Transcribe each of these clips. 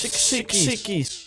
60fps.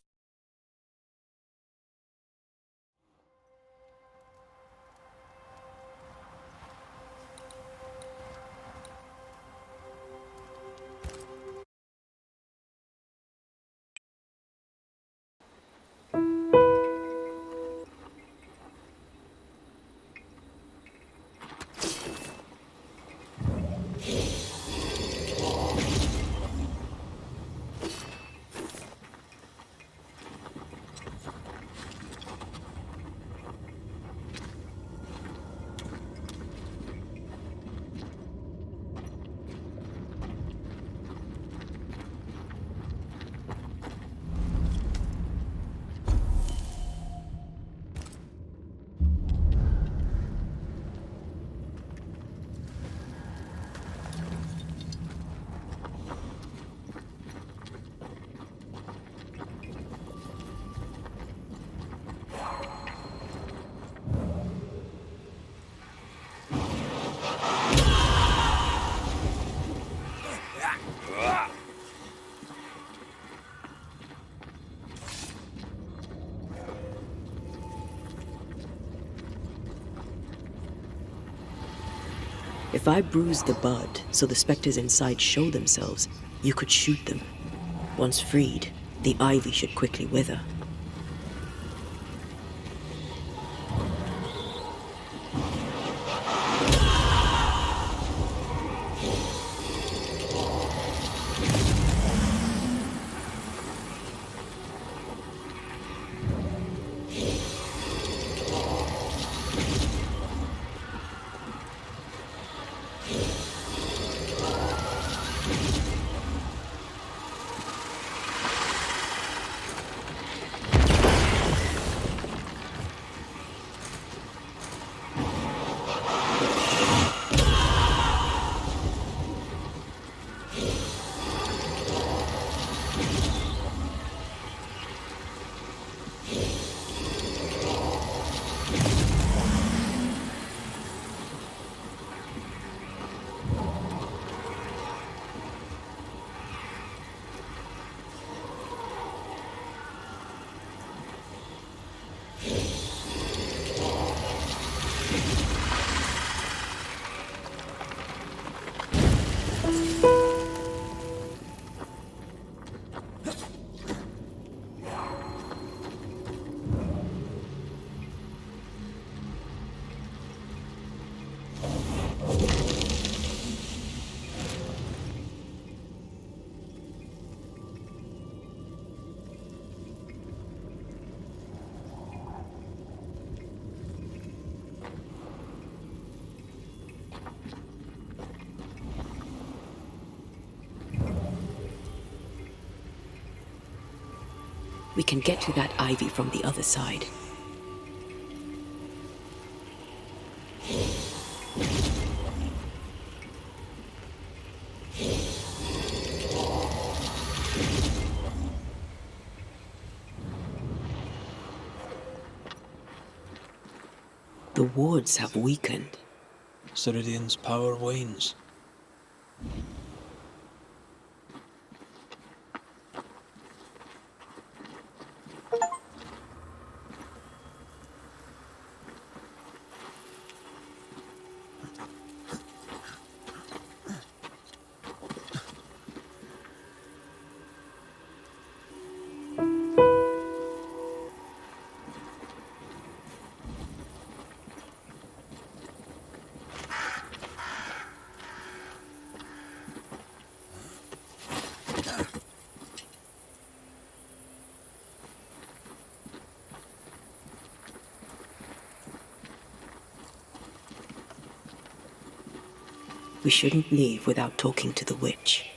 If I bruise the bud so the specters inside show themselves, you could shoot them. Once freed, the ivy should quickly wither. We can get to that ivy from the other side. The wards have weakened. Ceridian's power wanes. We shouldn't leave without talking to the witch.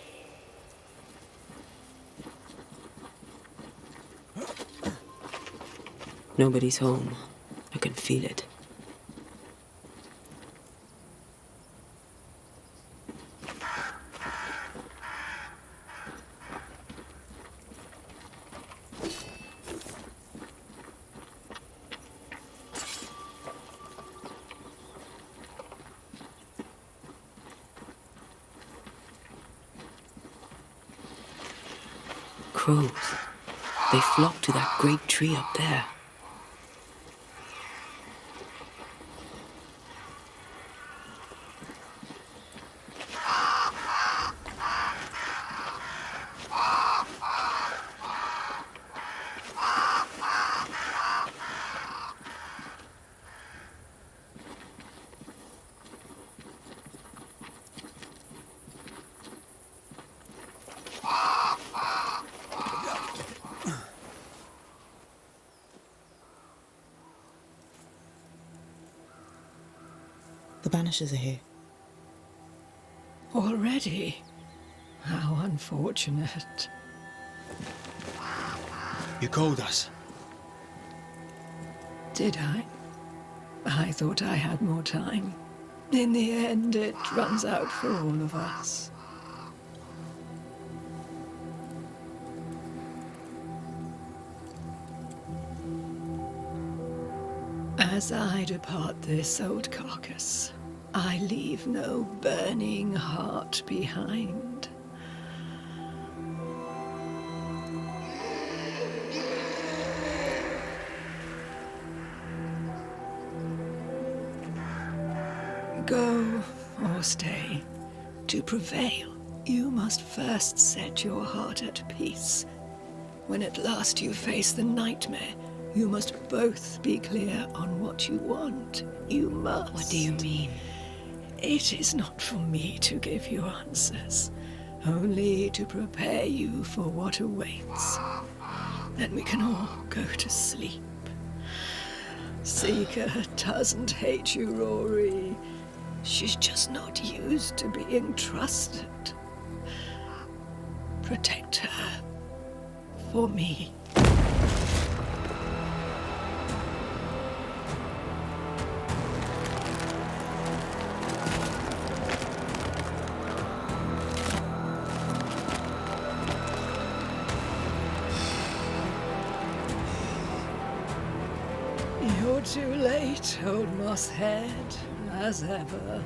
Nobody's home. I can feel it. crows. They flock to that great tree up there. The Banishers are here. Already? How unfortunate. You called us. Did I? I thought I had more time. In the end, it runs out for all of us. As I depart this old carcass, I leave no burning heart behind. Go or stay. To prevail, you must first set your heart at peace. When at last you face the nightmare, you must both be clear on what you want. You must. What do you mean? It is not for me to give you answers, only to prepare you for what awaits. Then we can all go to sleep. Seeker doesn't hate you, Rory. She's just not used to being trusted. Protect her. For me. You're too late, old mosshead, as ever.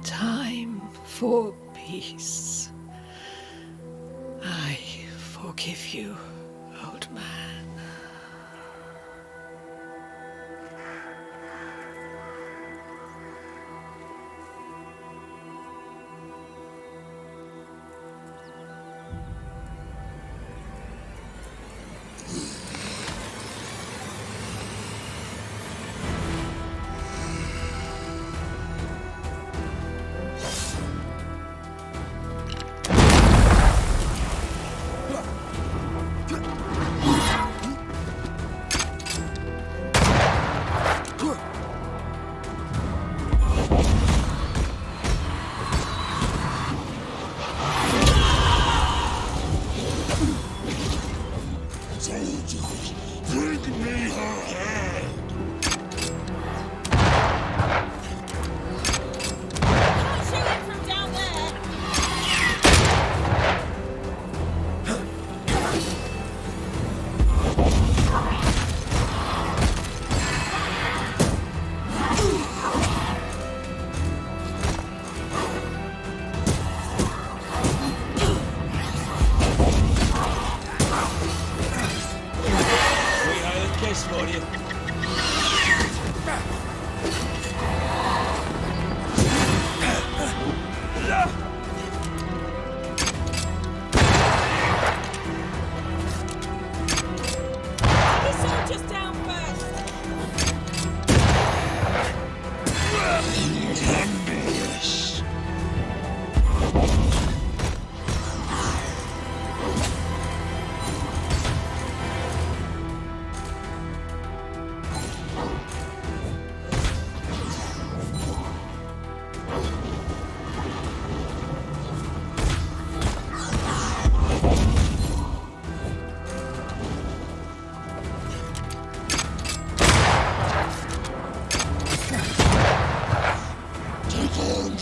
Time for peace. I forgive you, old man.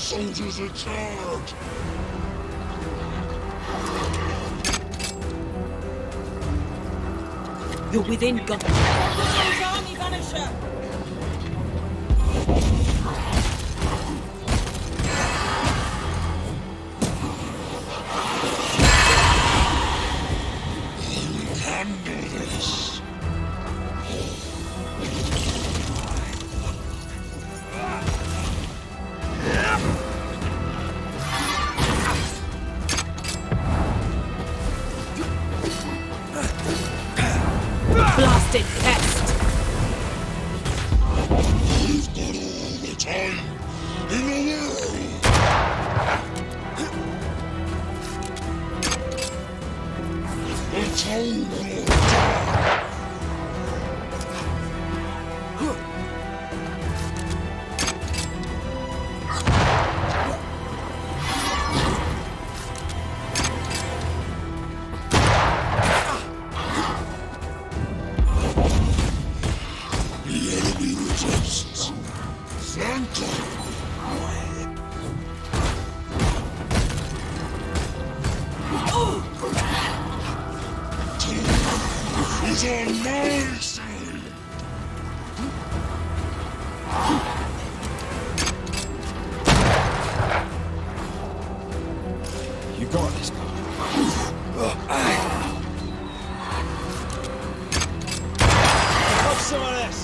soldiers in charge! You're within gun. Army, Banisher! Handle this! Blasted pest! We've got all the time in the world! The town will die! The enemy resists. Flank them! Is on my side! You got this, pal. Have some of this!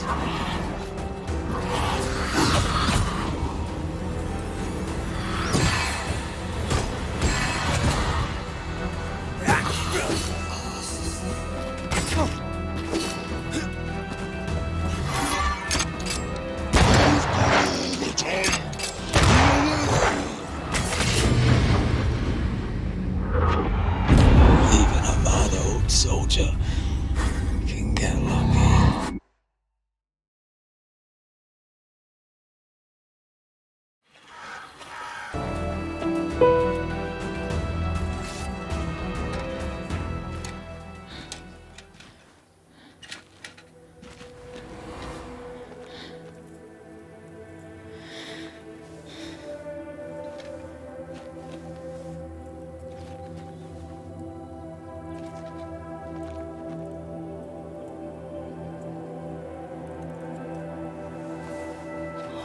All the time in the world! Even a mad old soldier can get lucky.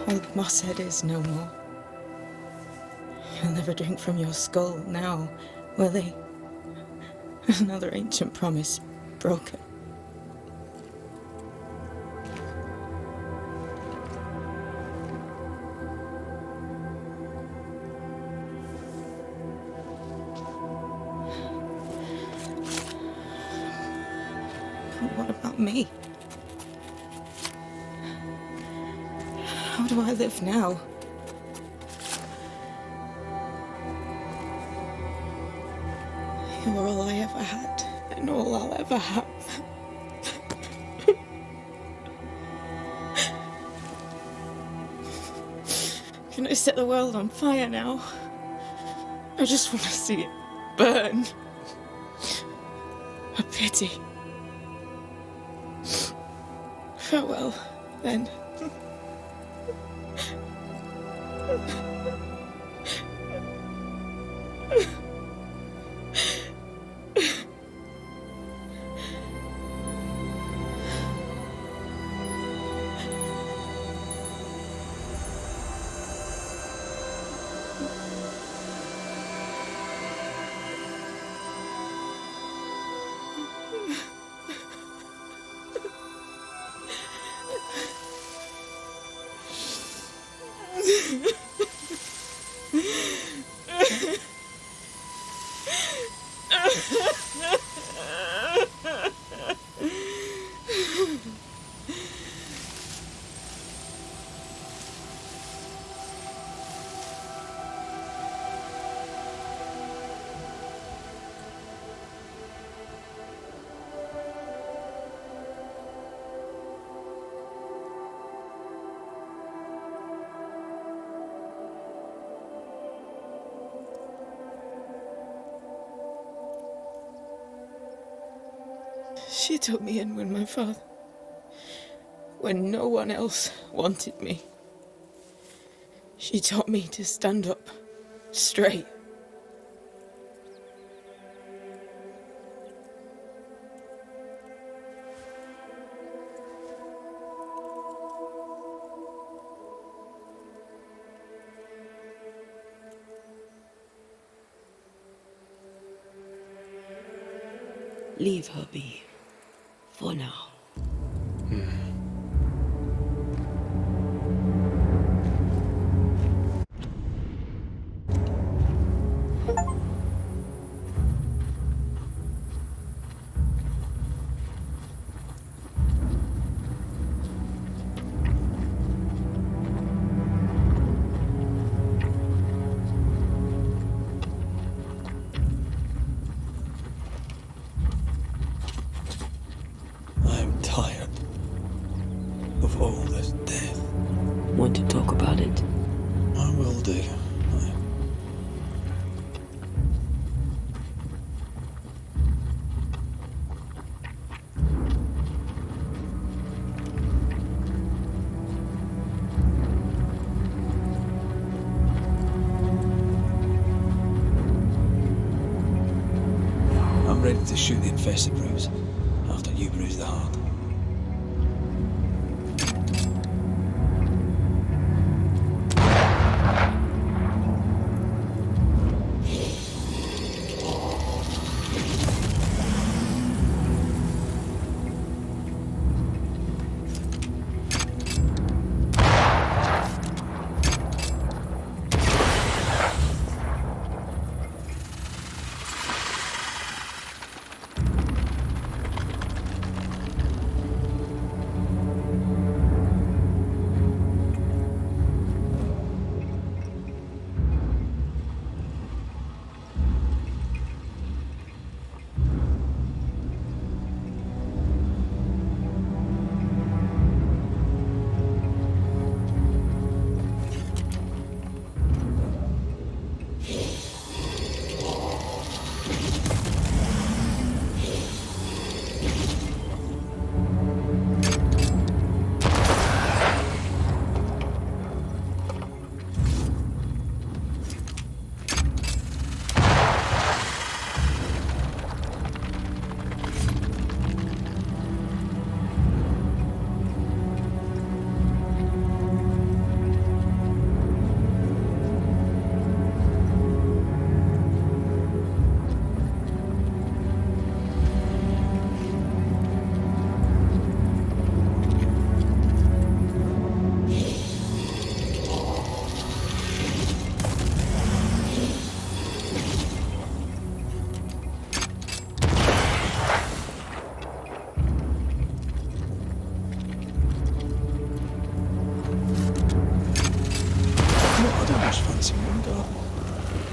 Old Mosshead is no more. He'll never drink from your skull now, will he? Another ancient promise broken. But what about me? How do I live now? You're all I ever had, and all I'll ever have. Can I set the world on fire now? I just want to see it burn. A pity. Farewell, then. She took me in when when no one else wanted me. She taught me to stand up straight. Leave her be. For now. I'm tired of all this death. Want to talk about it? I will do. I'm ready to shoot the infested bruise after you bruise the heart.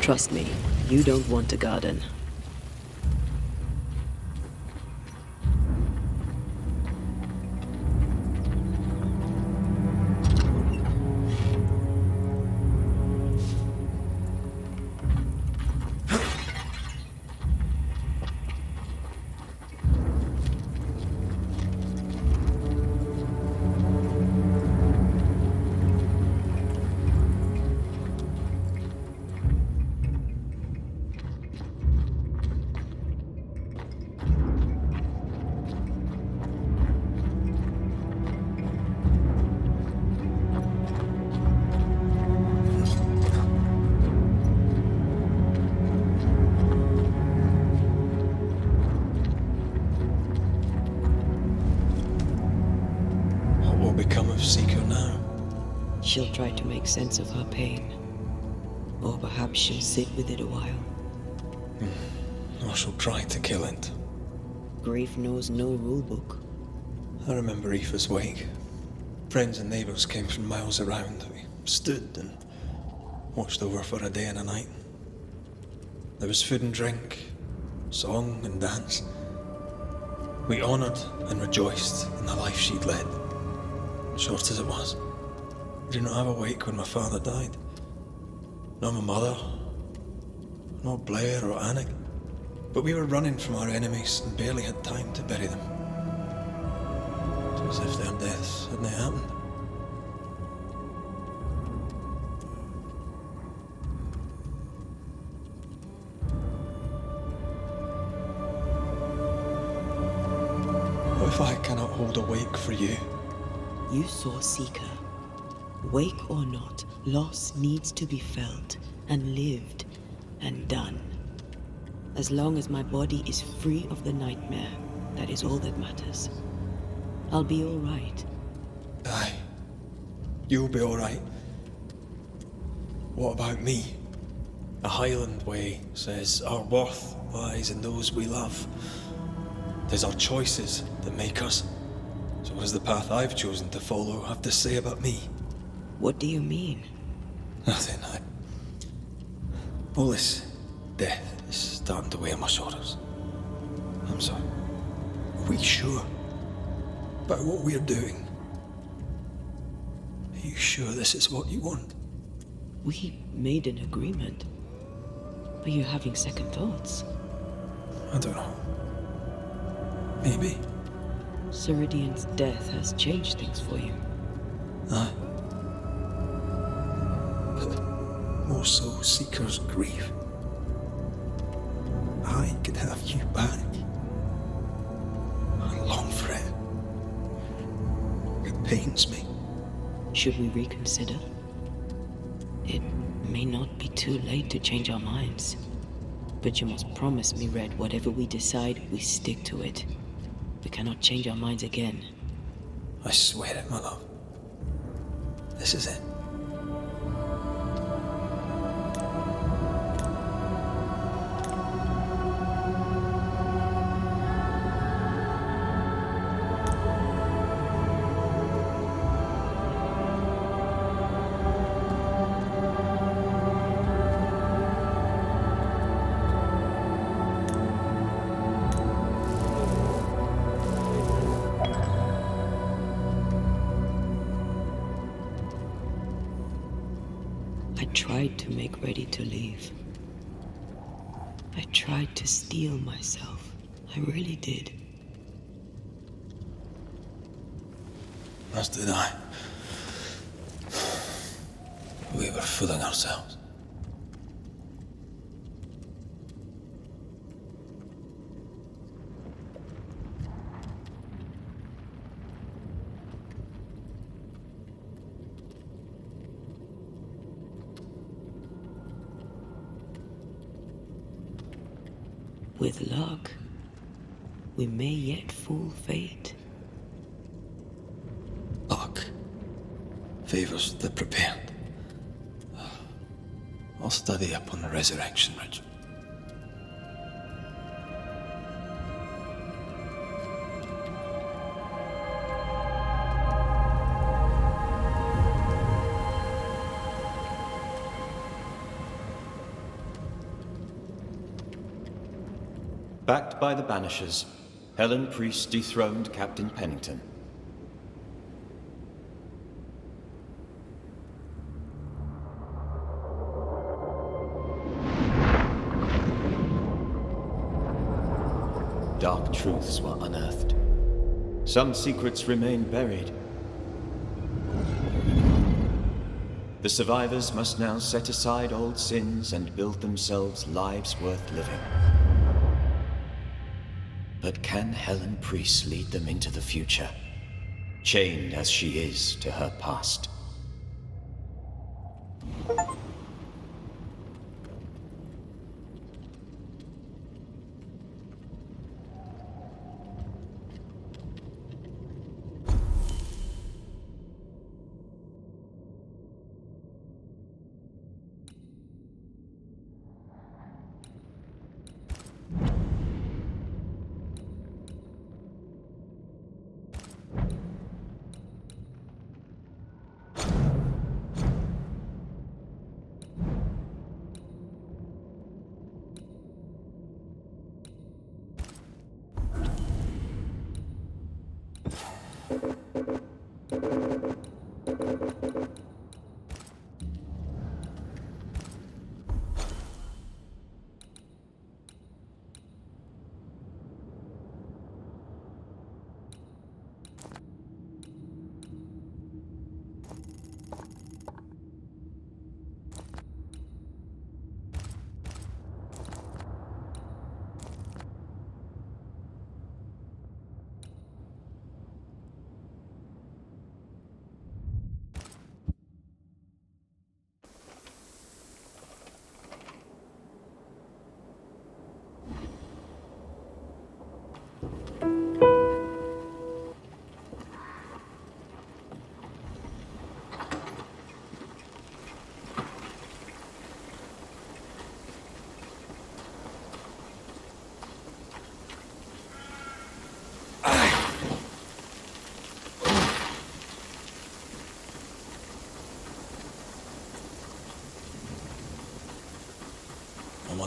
Trust me, you don't want a garden. She'll try to make sense of her pain. Or perhaps she'll sit with it a while. Or she'll try to kill it. Grief knows no rule book. I remember Aoife's wake. Friends and neighbours came from miles around. We stood and watched over for a day and a night. There was food and drink, song and dance. We honoured and rejoiced in the life she'd led, short as it was. I did not have a wake when my father died. Not my mother, not Blair or Anik. But we were running from our enemies and barely had time to bury them. It was as if their deaths hadn't happened. world awake for you. You saw Seeker. Wake or not, loss needs to be felt and lived and done. As long as my body is free of the nightmare, that is all that matters. I'll be all right. Aye. You'll be alright. What about me? The Highland Way says our worth lies in those we love. 'Tis our choices that make us. So what does the path I've chosen to follow have to say about me? What do you mean? Nothing. All this death is starting to weigh on my shoulders. I'm sorry. Are we sure about what we're doing? Are you sure this is what you want? We made an agreement. Are you having second thoughts? I don't know. Maybe. Ceridian's death has changed things for you. Aye. But more so Seeker's grief. I can have you back. I long for it. It pains me. Should we reconsider? It may not be too late to change our minds. But you must promise me, Red, whatever we decide, we stick to it. We cannot change our minds again. I swear it, my love. This is it. I tried to make ready to leave. I tried to steel myself. I really did. As did I. We were fooling ourselves. With luck, we may yet fool fate. Luck favors the prepared. I'll study up on the resurrection ritual. Backed by the Banishers, Helen Priest dethroned Captain Pennington. Dark truths were unearthed. Some secrets remain buried. The survivors must now set aside old sins and build themselves lives worth living. But can Helen Priest lead them into the future, chained as she is to her past?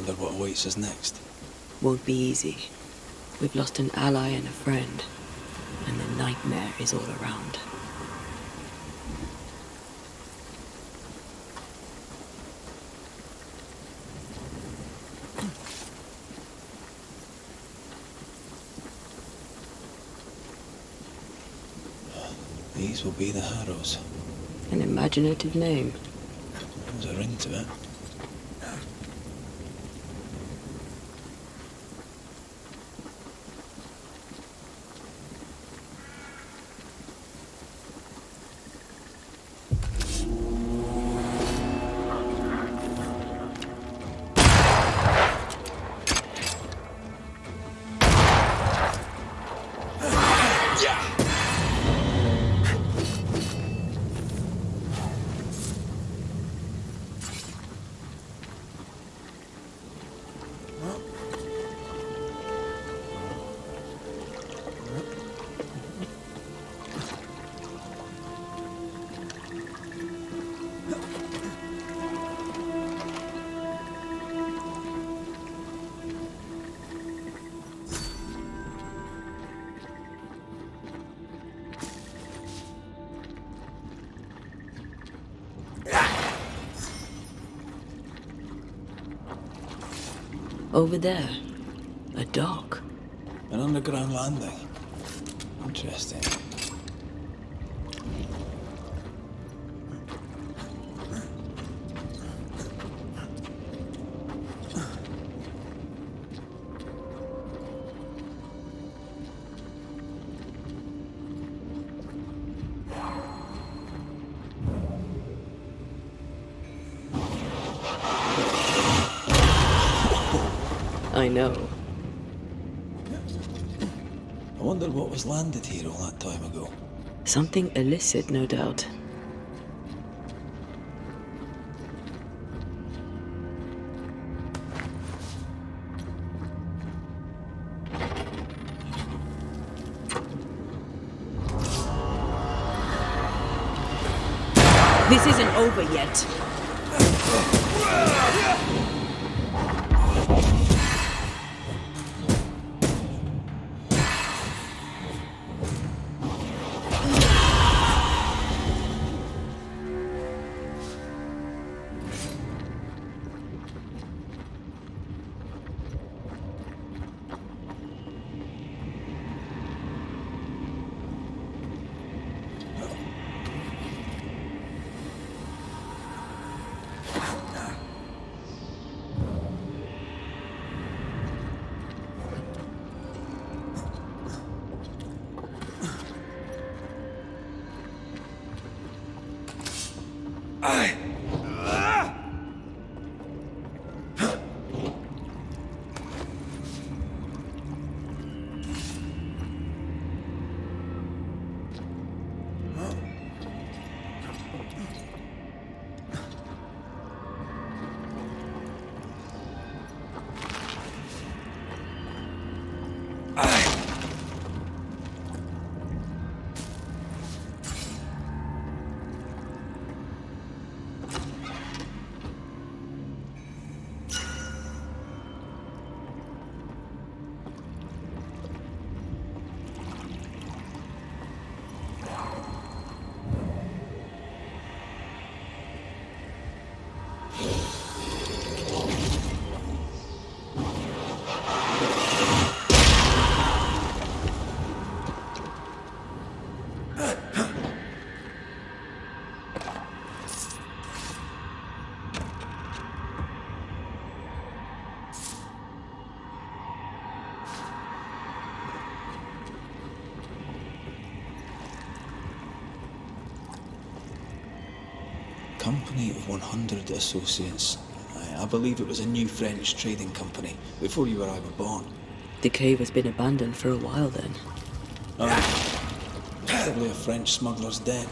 wonder what awaits us next. Won't be easy. We've lost an ally and a friend, and the nightmare is all around. These will be the Harrows. An imaginative name. There's a ring to it. Over there, a dock. An underground landing. Interesting. I know. I wonder what was landed here all that time ago. Something illicit, no doubt. This isn't over yet. Company of 100 Associates. I believe it was a new French trading company, before you or I were born. The cave has been abandoned for a while then. Probably a French smuggler's den.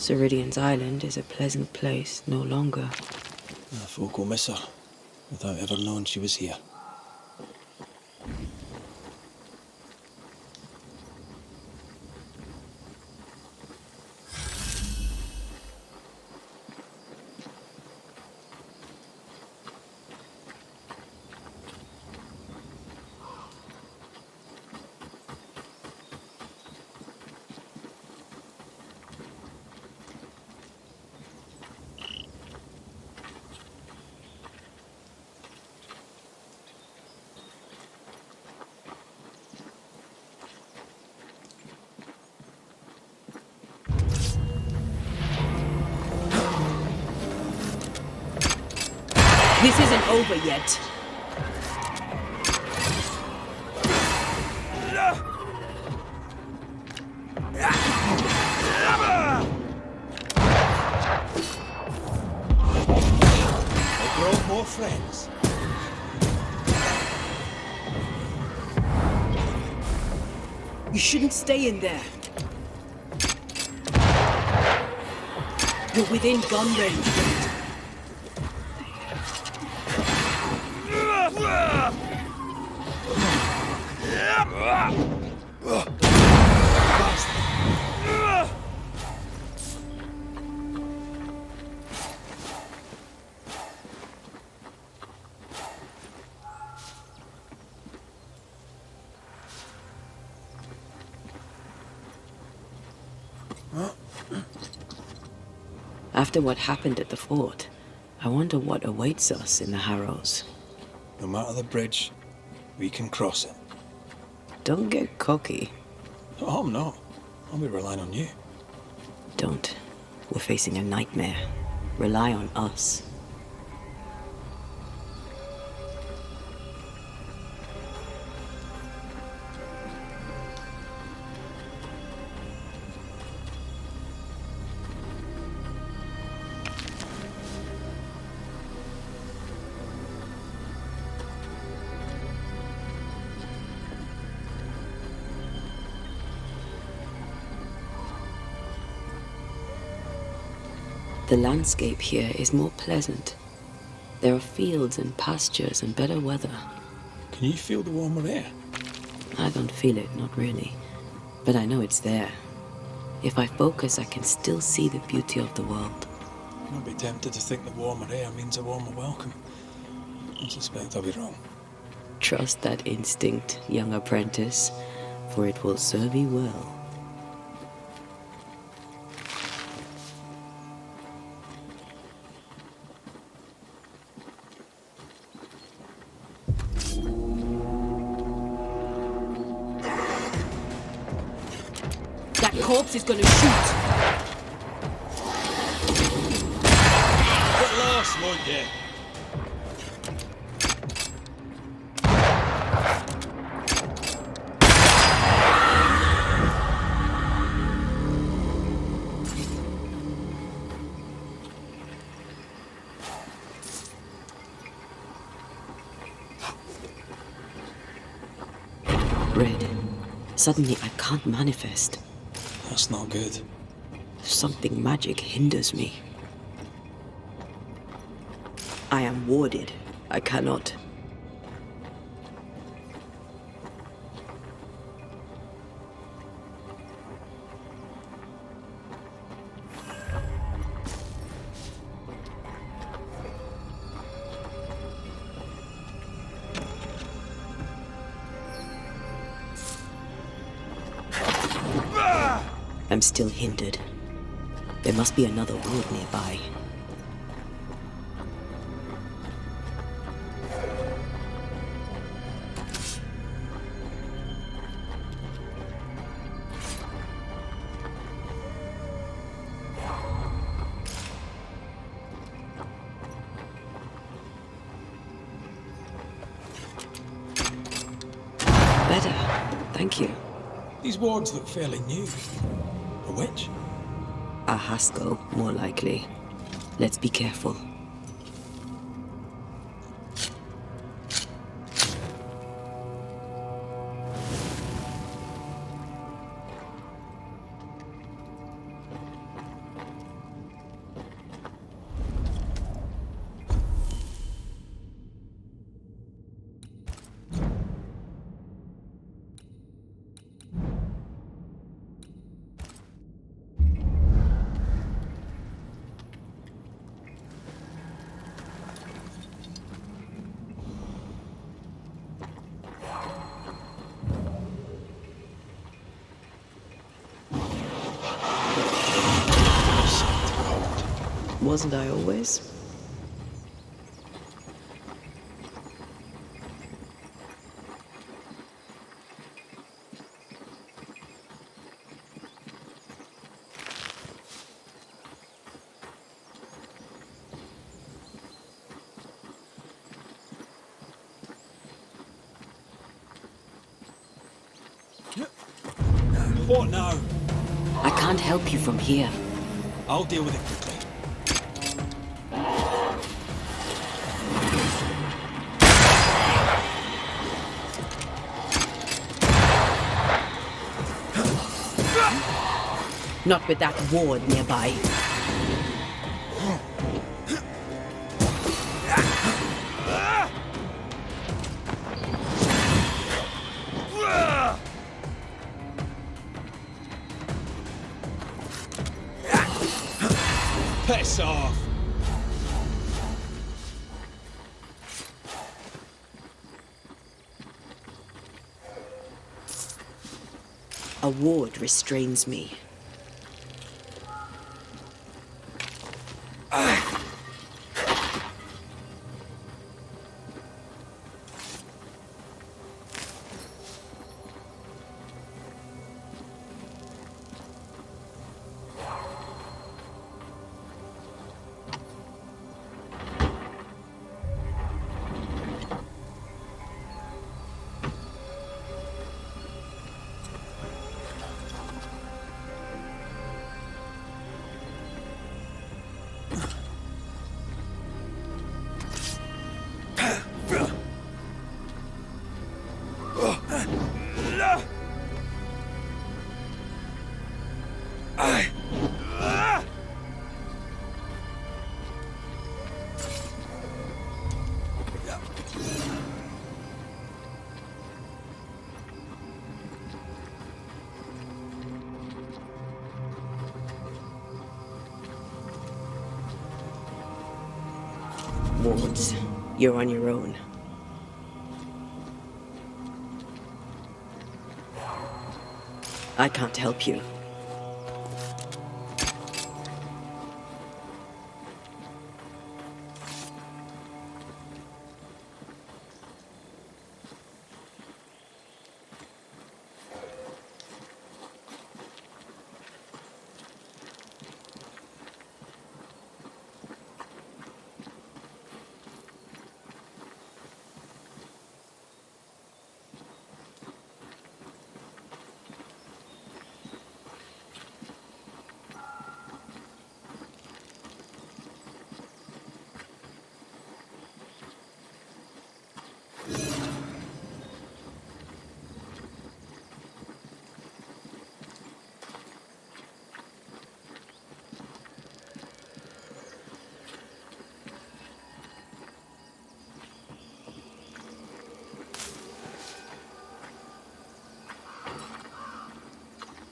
Ceridian's island is a pleasant place no longer. The folk will miss her, without ever knowing she was here. This isn't over yet. They brought more friends. You shouldn't stay in there. You're within gun range. After what happened at the fort, I wonder what awaits us in the Harrows. No matter the bridge, we can cross it. Don't get cocky. Oh, I'm not. I'll be relying on you. Don't. We're facing a nightmare. Rely on us. The landscape here is more pleasant. There are fields and pastures and better weather. Can you feel the warmer air? I don't feel it, not really. But I know it's there. If I focus, I can still see the beauty of the world. I'll be tempted to think the warmer air means a warmer welcome. I suspect I'll be wrong. Trust that instinct, young apprentice, for it will serve you well. That corpse is gonna shoot! Get lost, won't you? Red. Suddenly I can't manifest. That's not good. Something magic hinders me. I am warded. I cannot. I'm still hindered. There must be another road nearby. Better. Thank you. These wards look fairly new. A witch? A Haskell, more likely. Let's be careful. Wasn't I always? What now? I can't help you from here. I'll deal with it quickly. Not with that ward nearby. Piss off! A ward restrains me. Wards, you're on your own. I can't help you.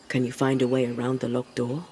Can you find a way around the locked door?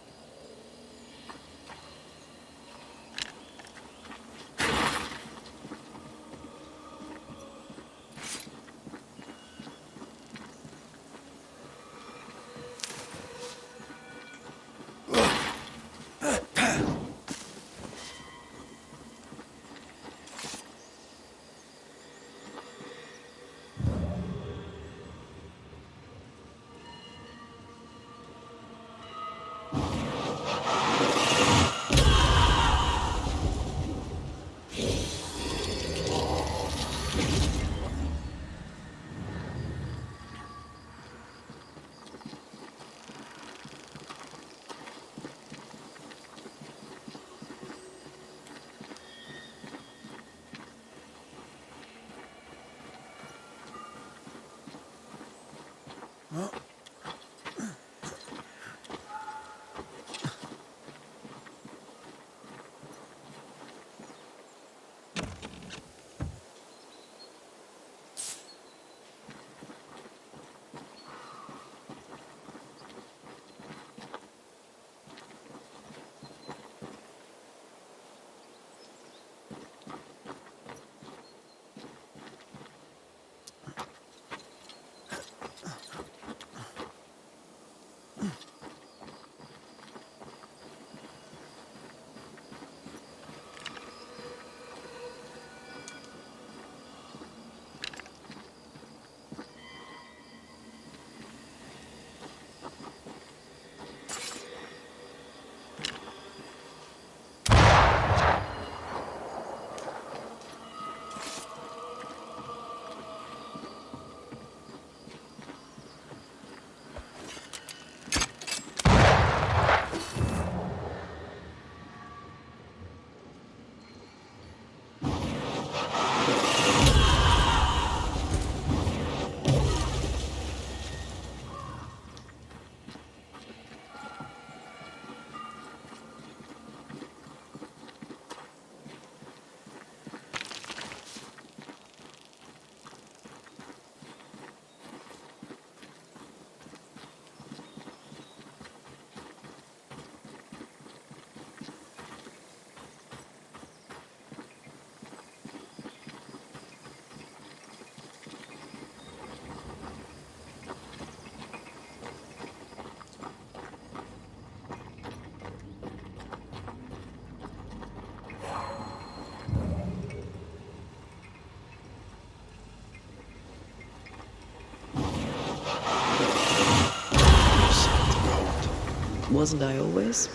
wasn't I always?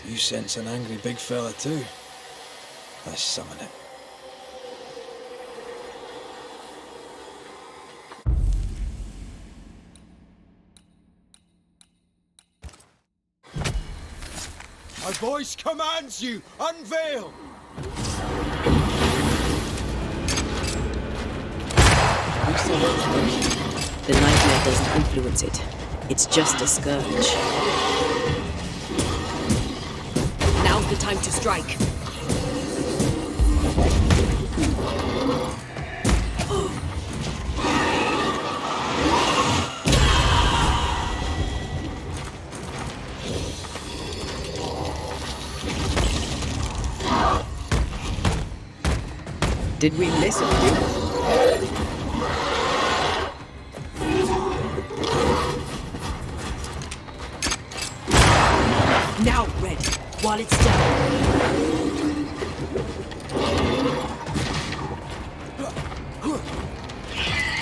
You sense an angry big fella too. Let's summon it. My voice commands you! Unveil! The nightmare doesn't influence it. It's just a scourge. Now's the time to strike. Did we miss a few? Now, Red, while it's down.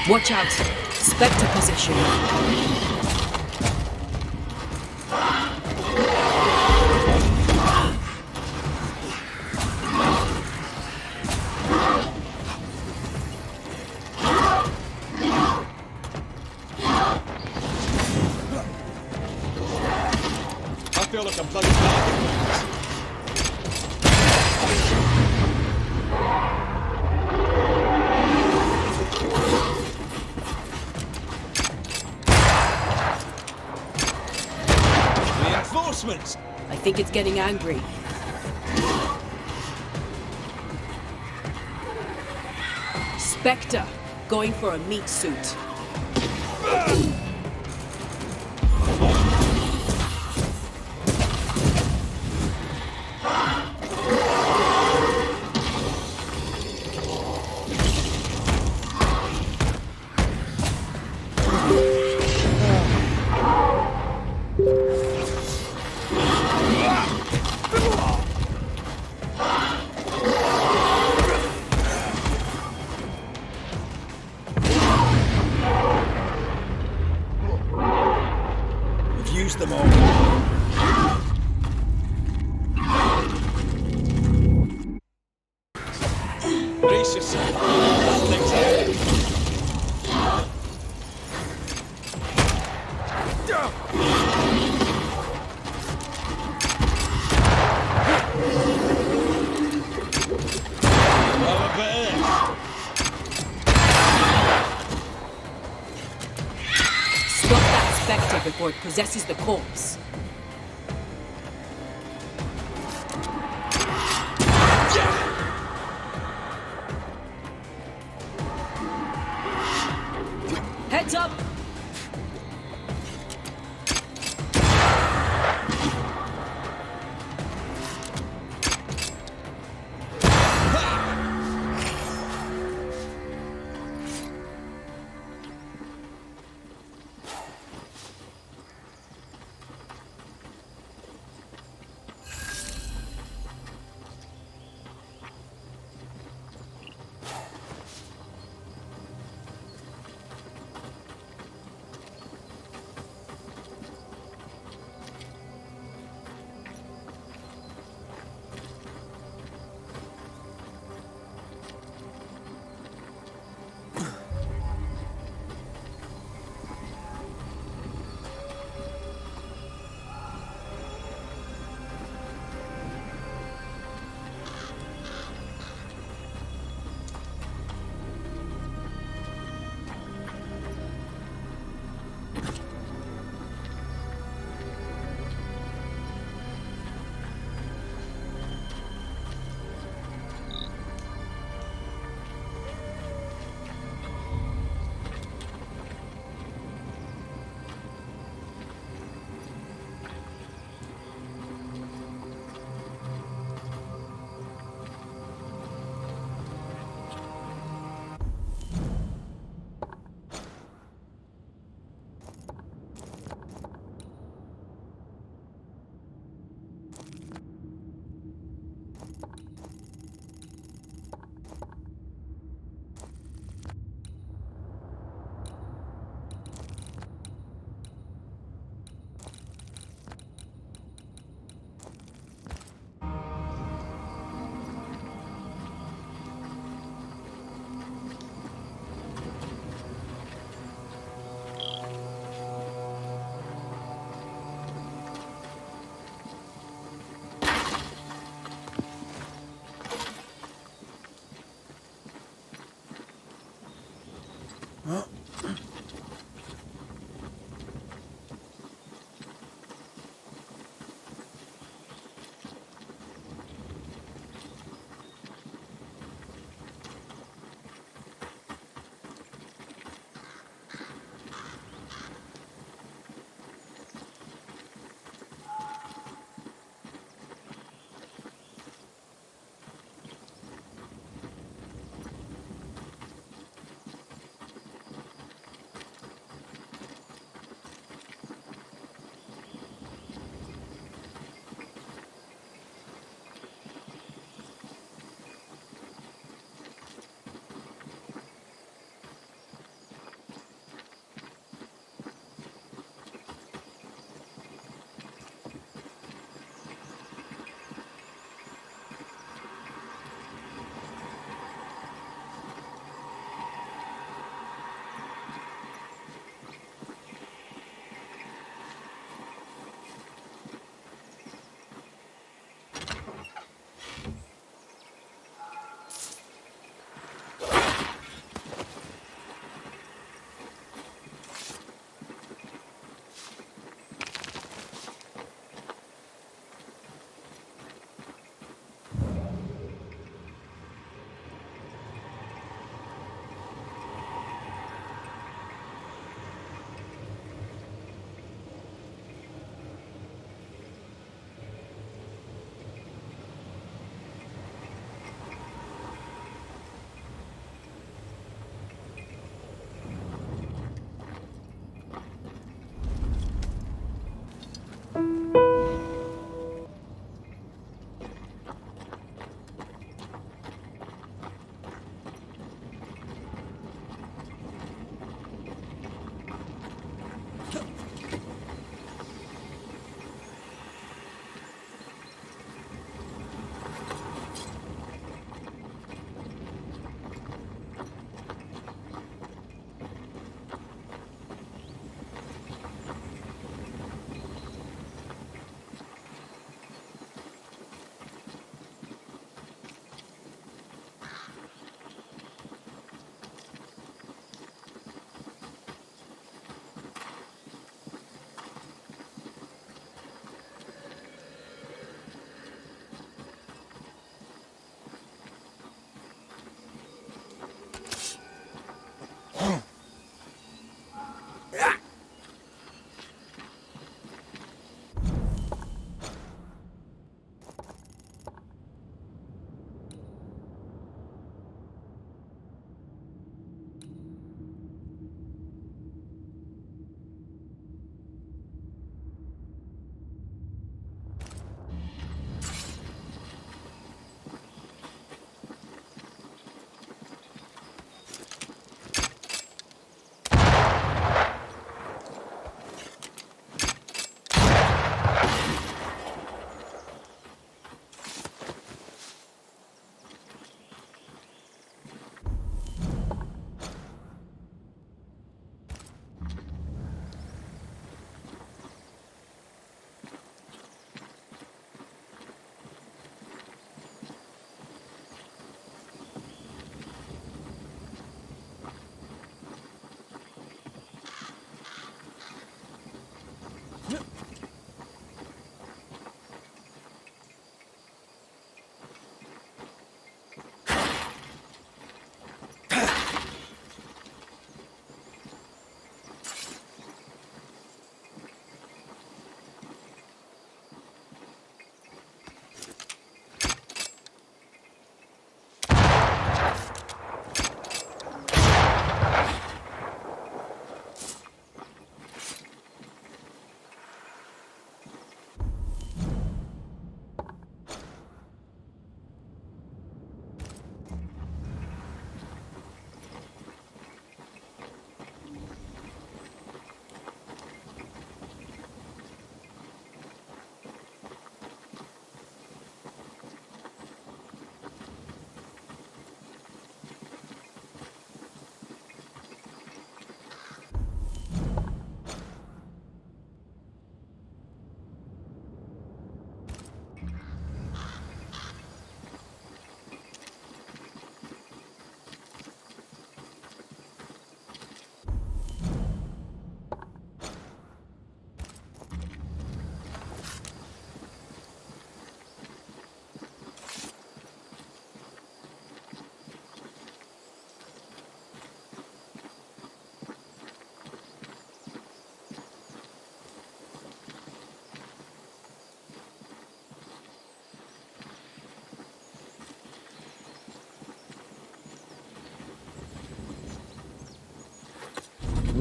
Watch out! Spectre position. I feel like I'm bloody target. Reinforcements! I think it's getting angry. Spectre, going for a meat suit. Them all. Brace yourself. That thing's heavy. Have a bit of Stop that spectre before it possesses the corpse. Heads up!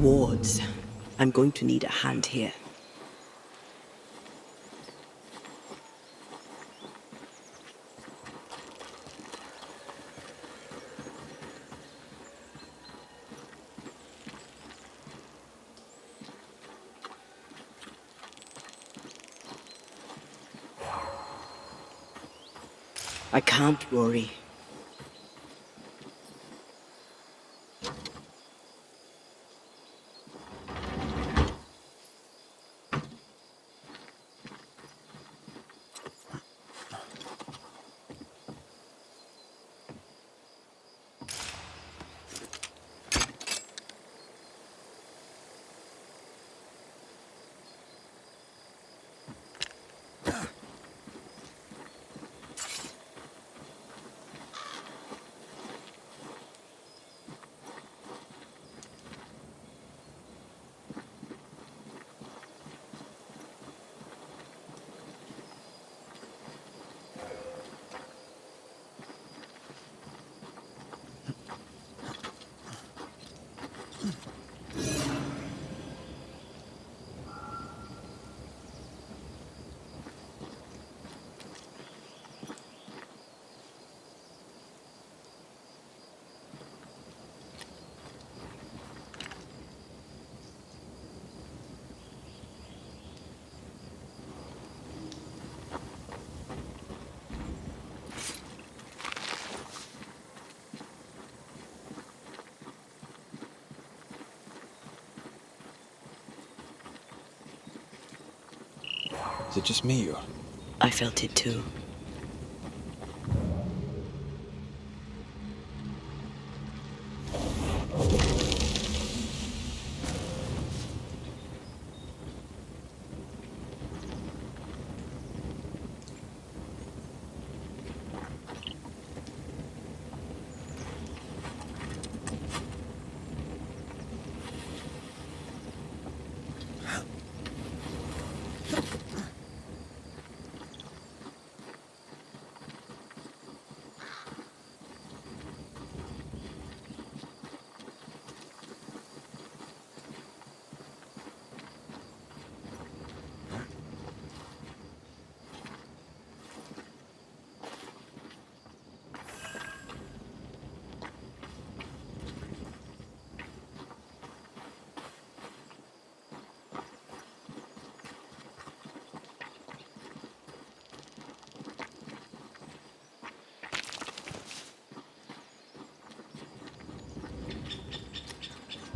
Wards, I'm going to need a hand here. I can't, Rory. Is it just me, or? I felt it too.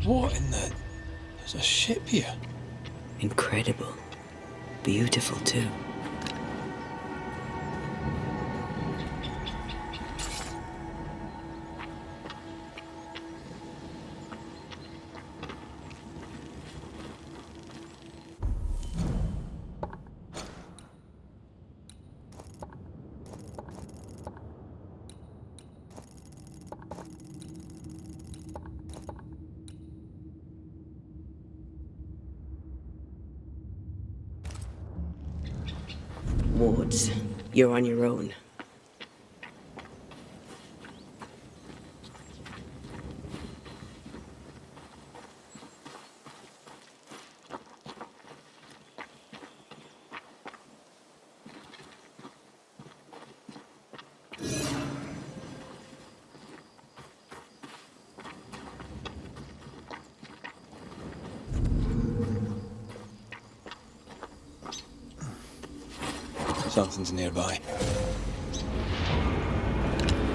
What in the... There's a ship here. Incredible. Beautiful too. Wards, you're on your own. Something's nearby.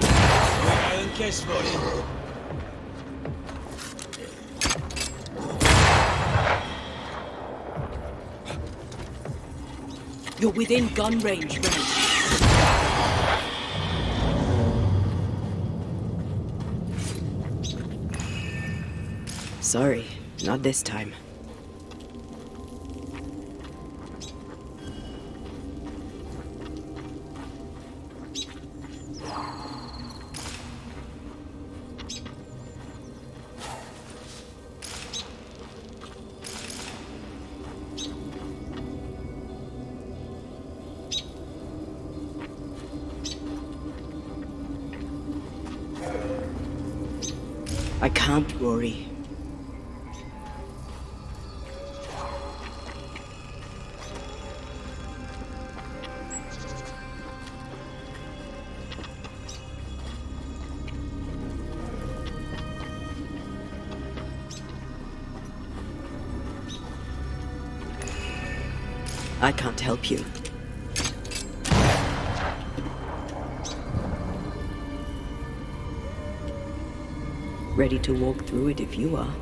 Island kiss for you. You're within gun range, Ren. Sorry, not this time. I can't, Rory. I can't help you. Ready to walk through it if you are.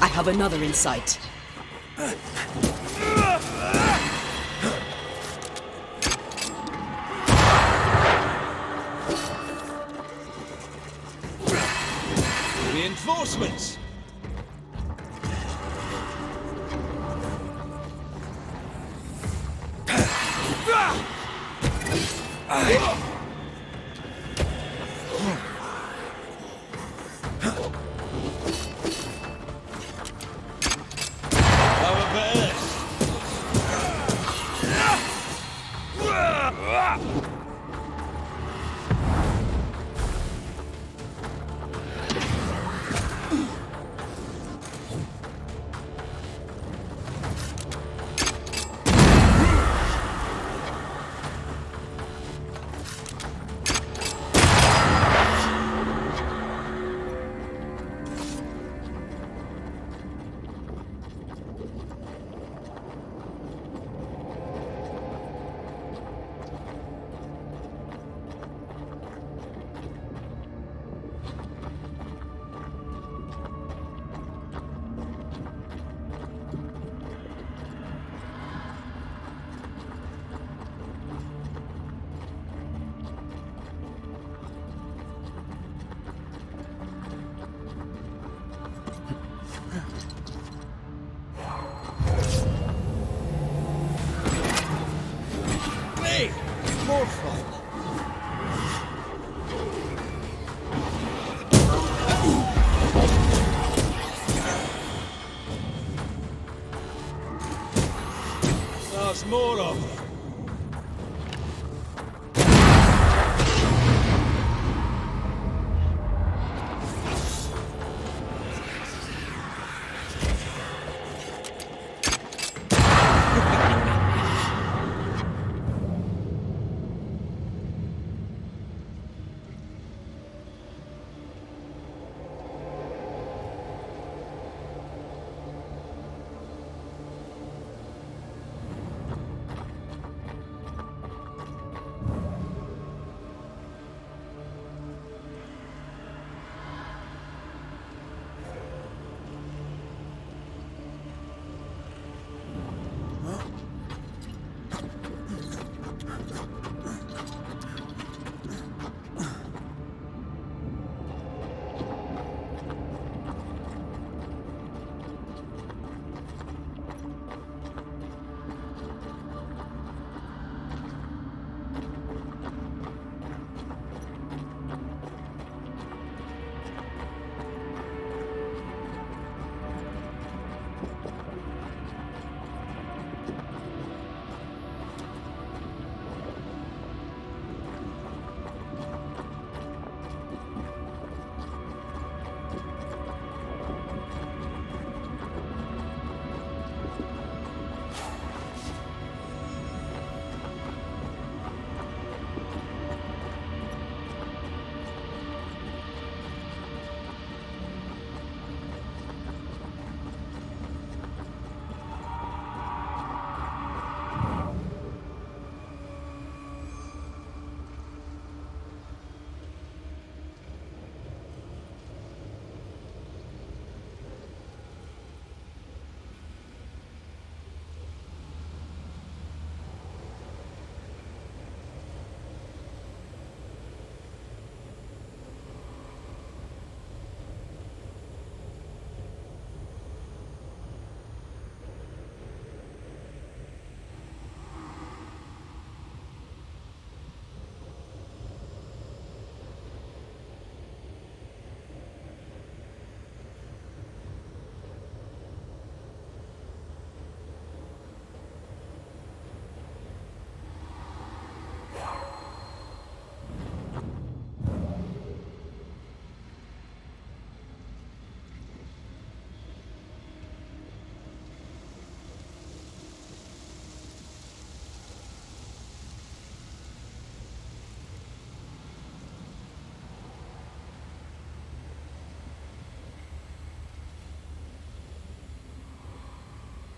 I have another in sight. Reinforcements!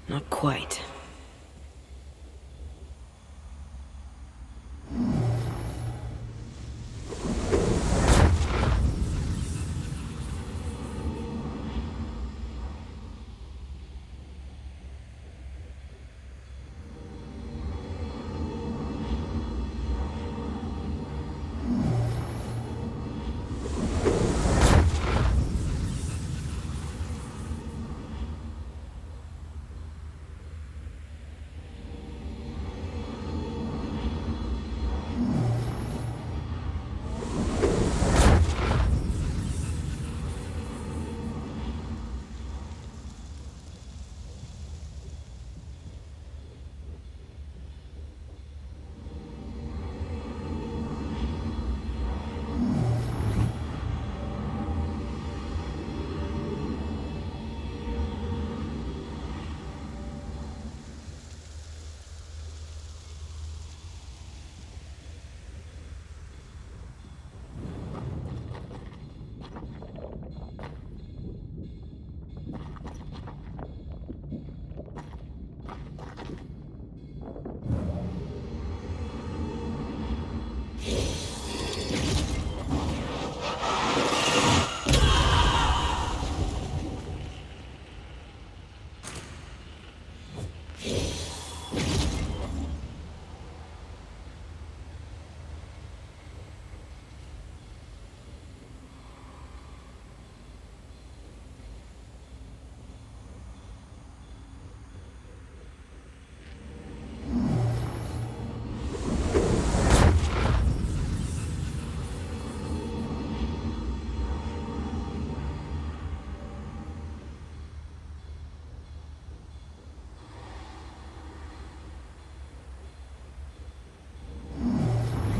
Not quite.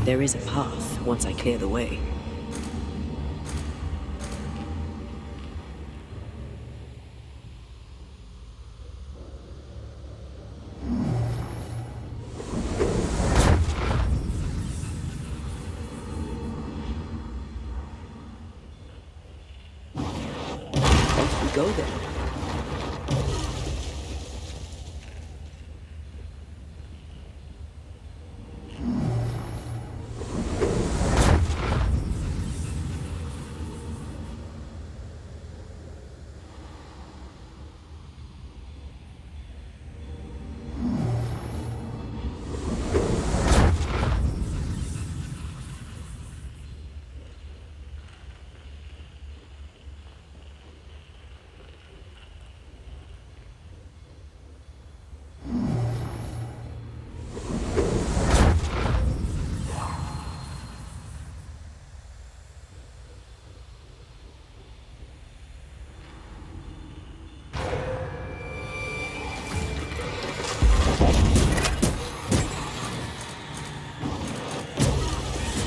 There is a path once I clear the way. Off we go then.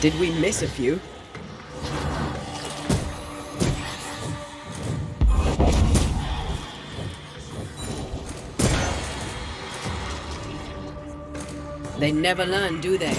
Did we miss a few? They never learn, do they?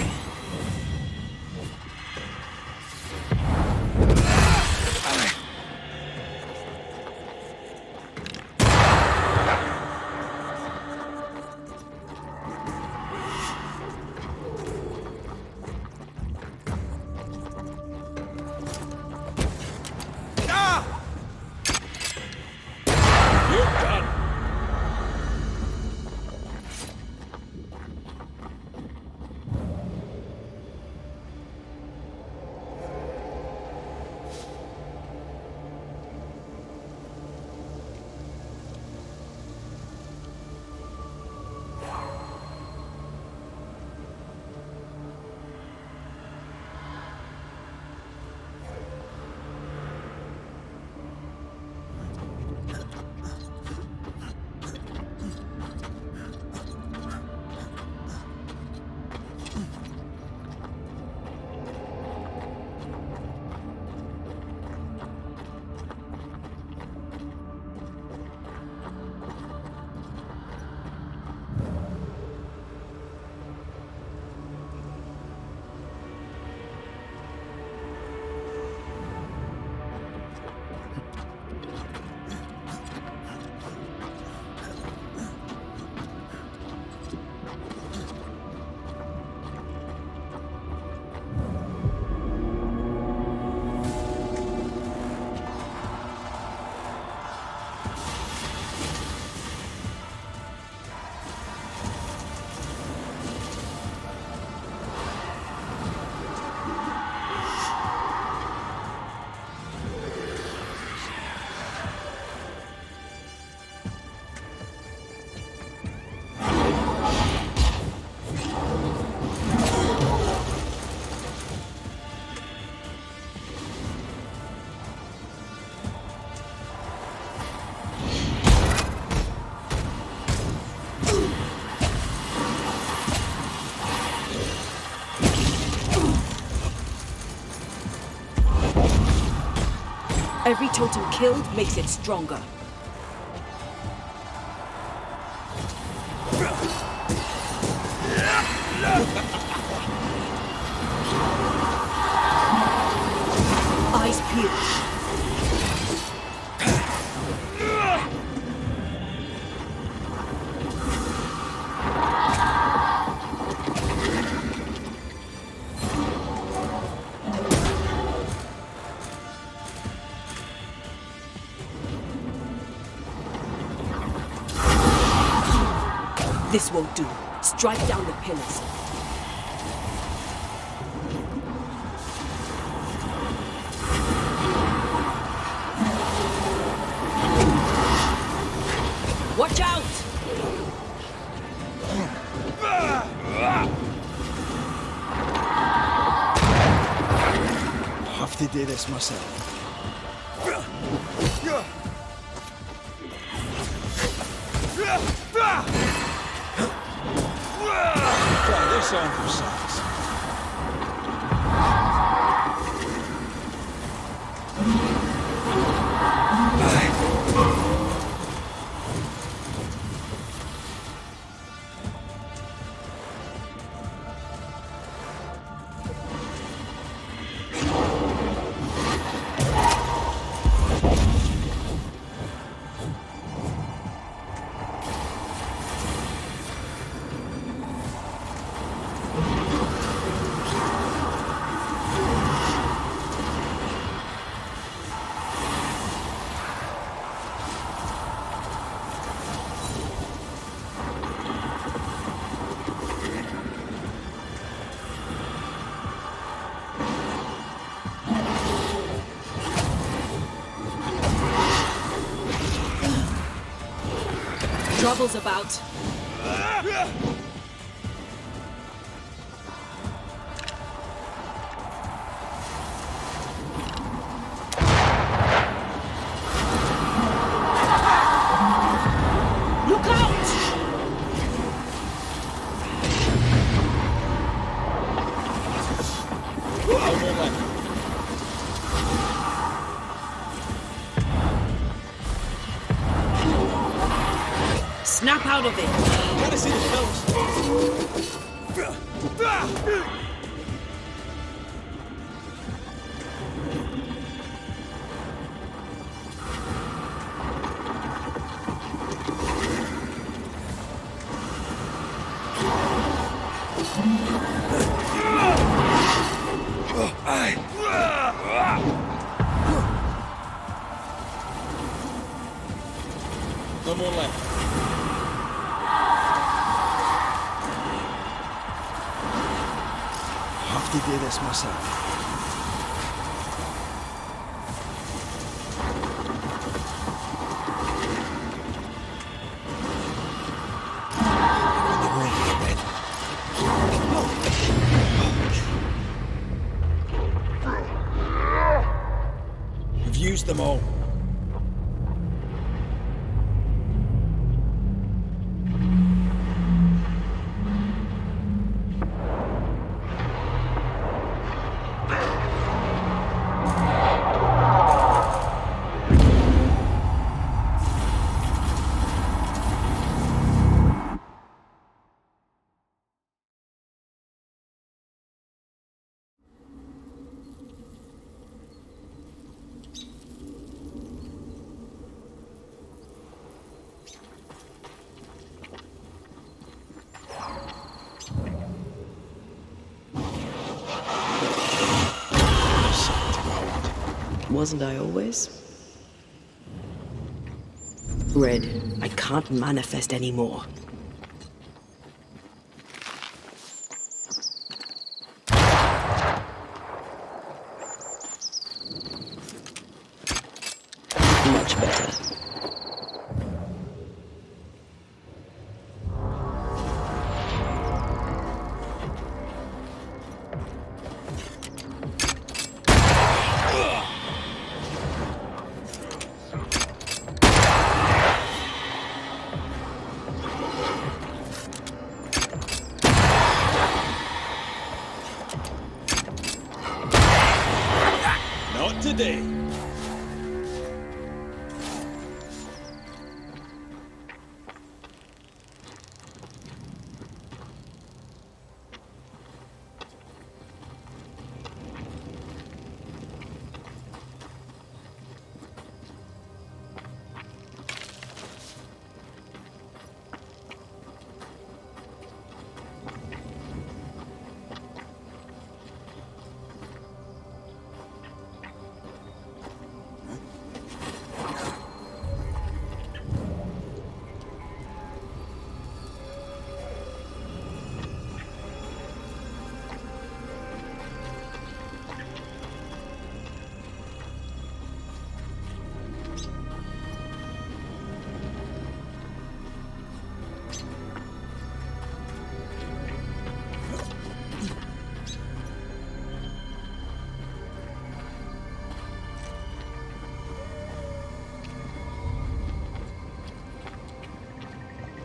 Every totem killed makes it stronger. Eyes peeled. This won't do. Strike down the pillars. Watch out! I have to do this myself. Try this on for size. Trouble's about. Look out! Snap out of it! Gotta see the films. No more left. I have to do this myself. We've used them all. Wasn't I always? Red, I can't manifest anymore. Much better. Not today.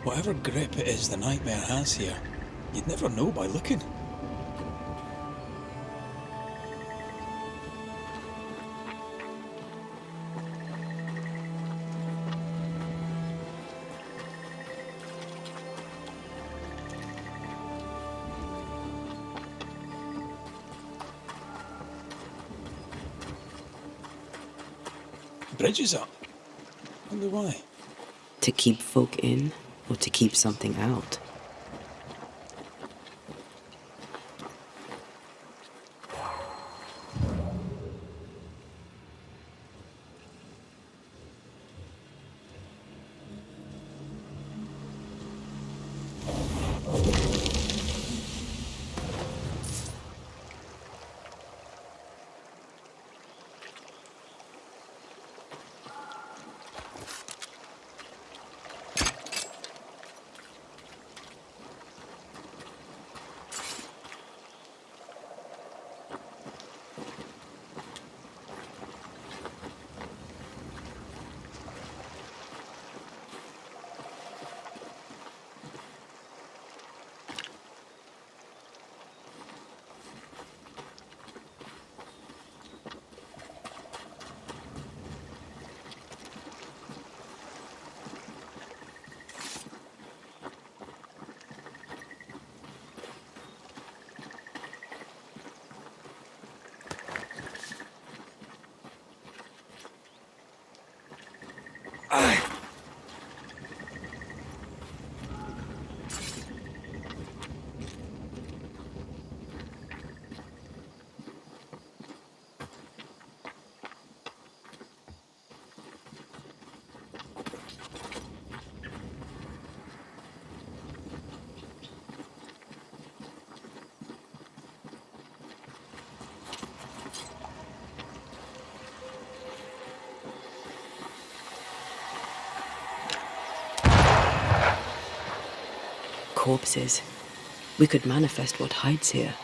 Whatever grip it is the nightmare has here, you'd never know by looking. Bridge is up. Wonder why. To keep folk in, or to keep something out? Corpses. We could manifest what hides here.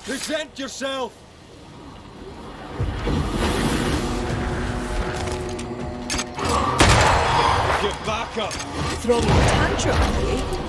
Present yourself! Get back up! Throwing a tantrum, are we?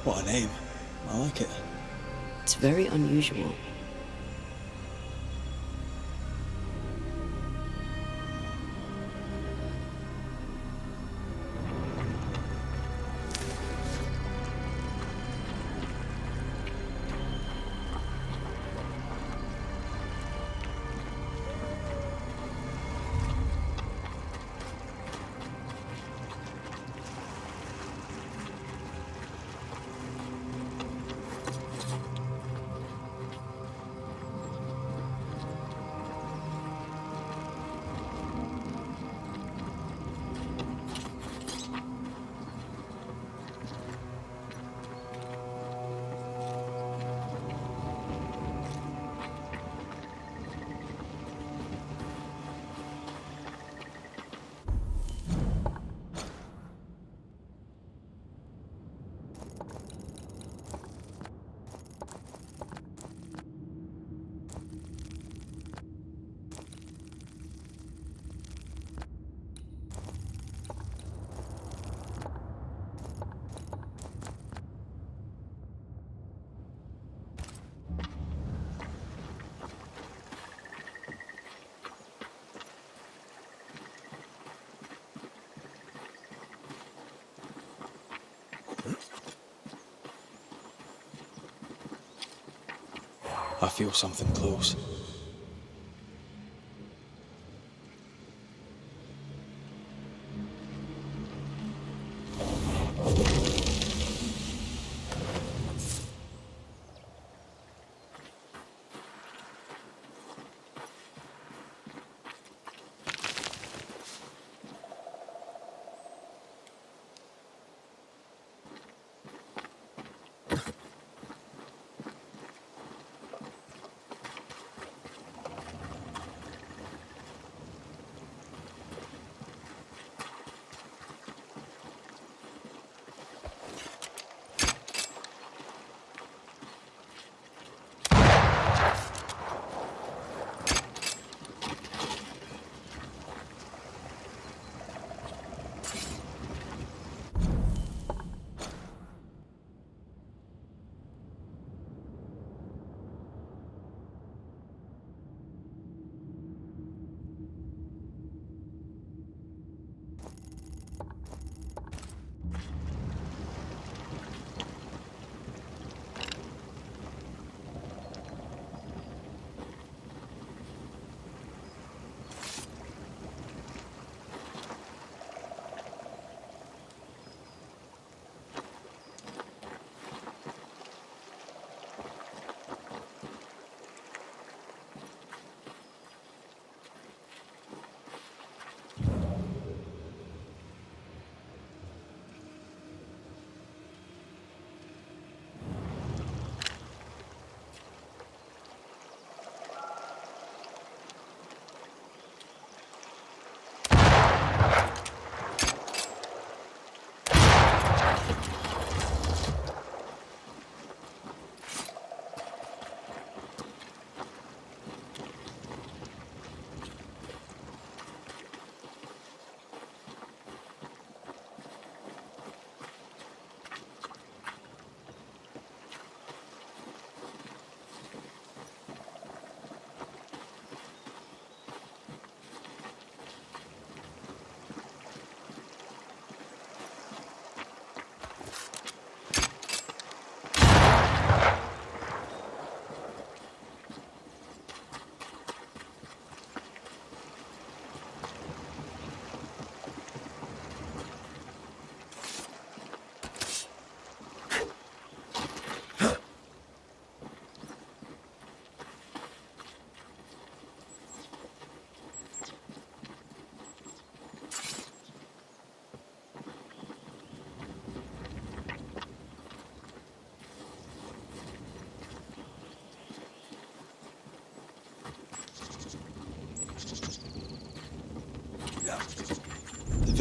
What a name. I like it. It's very unusual. I feel something close.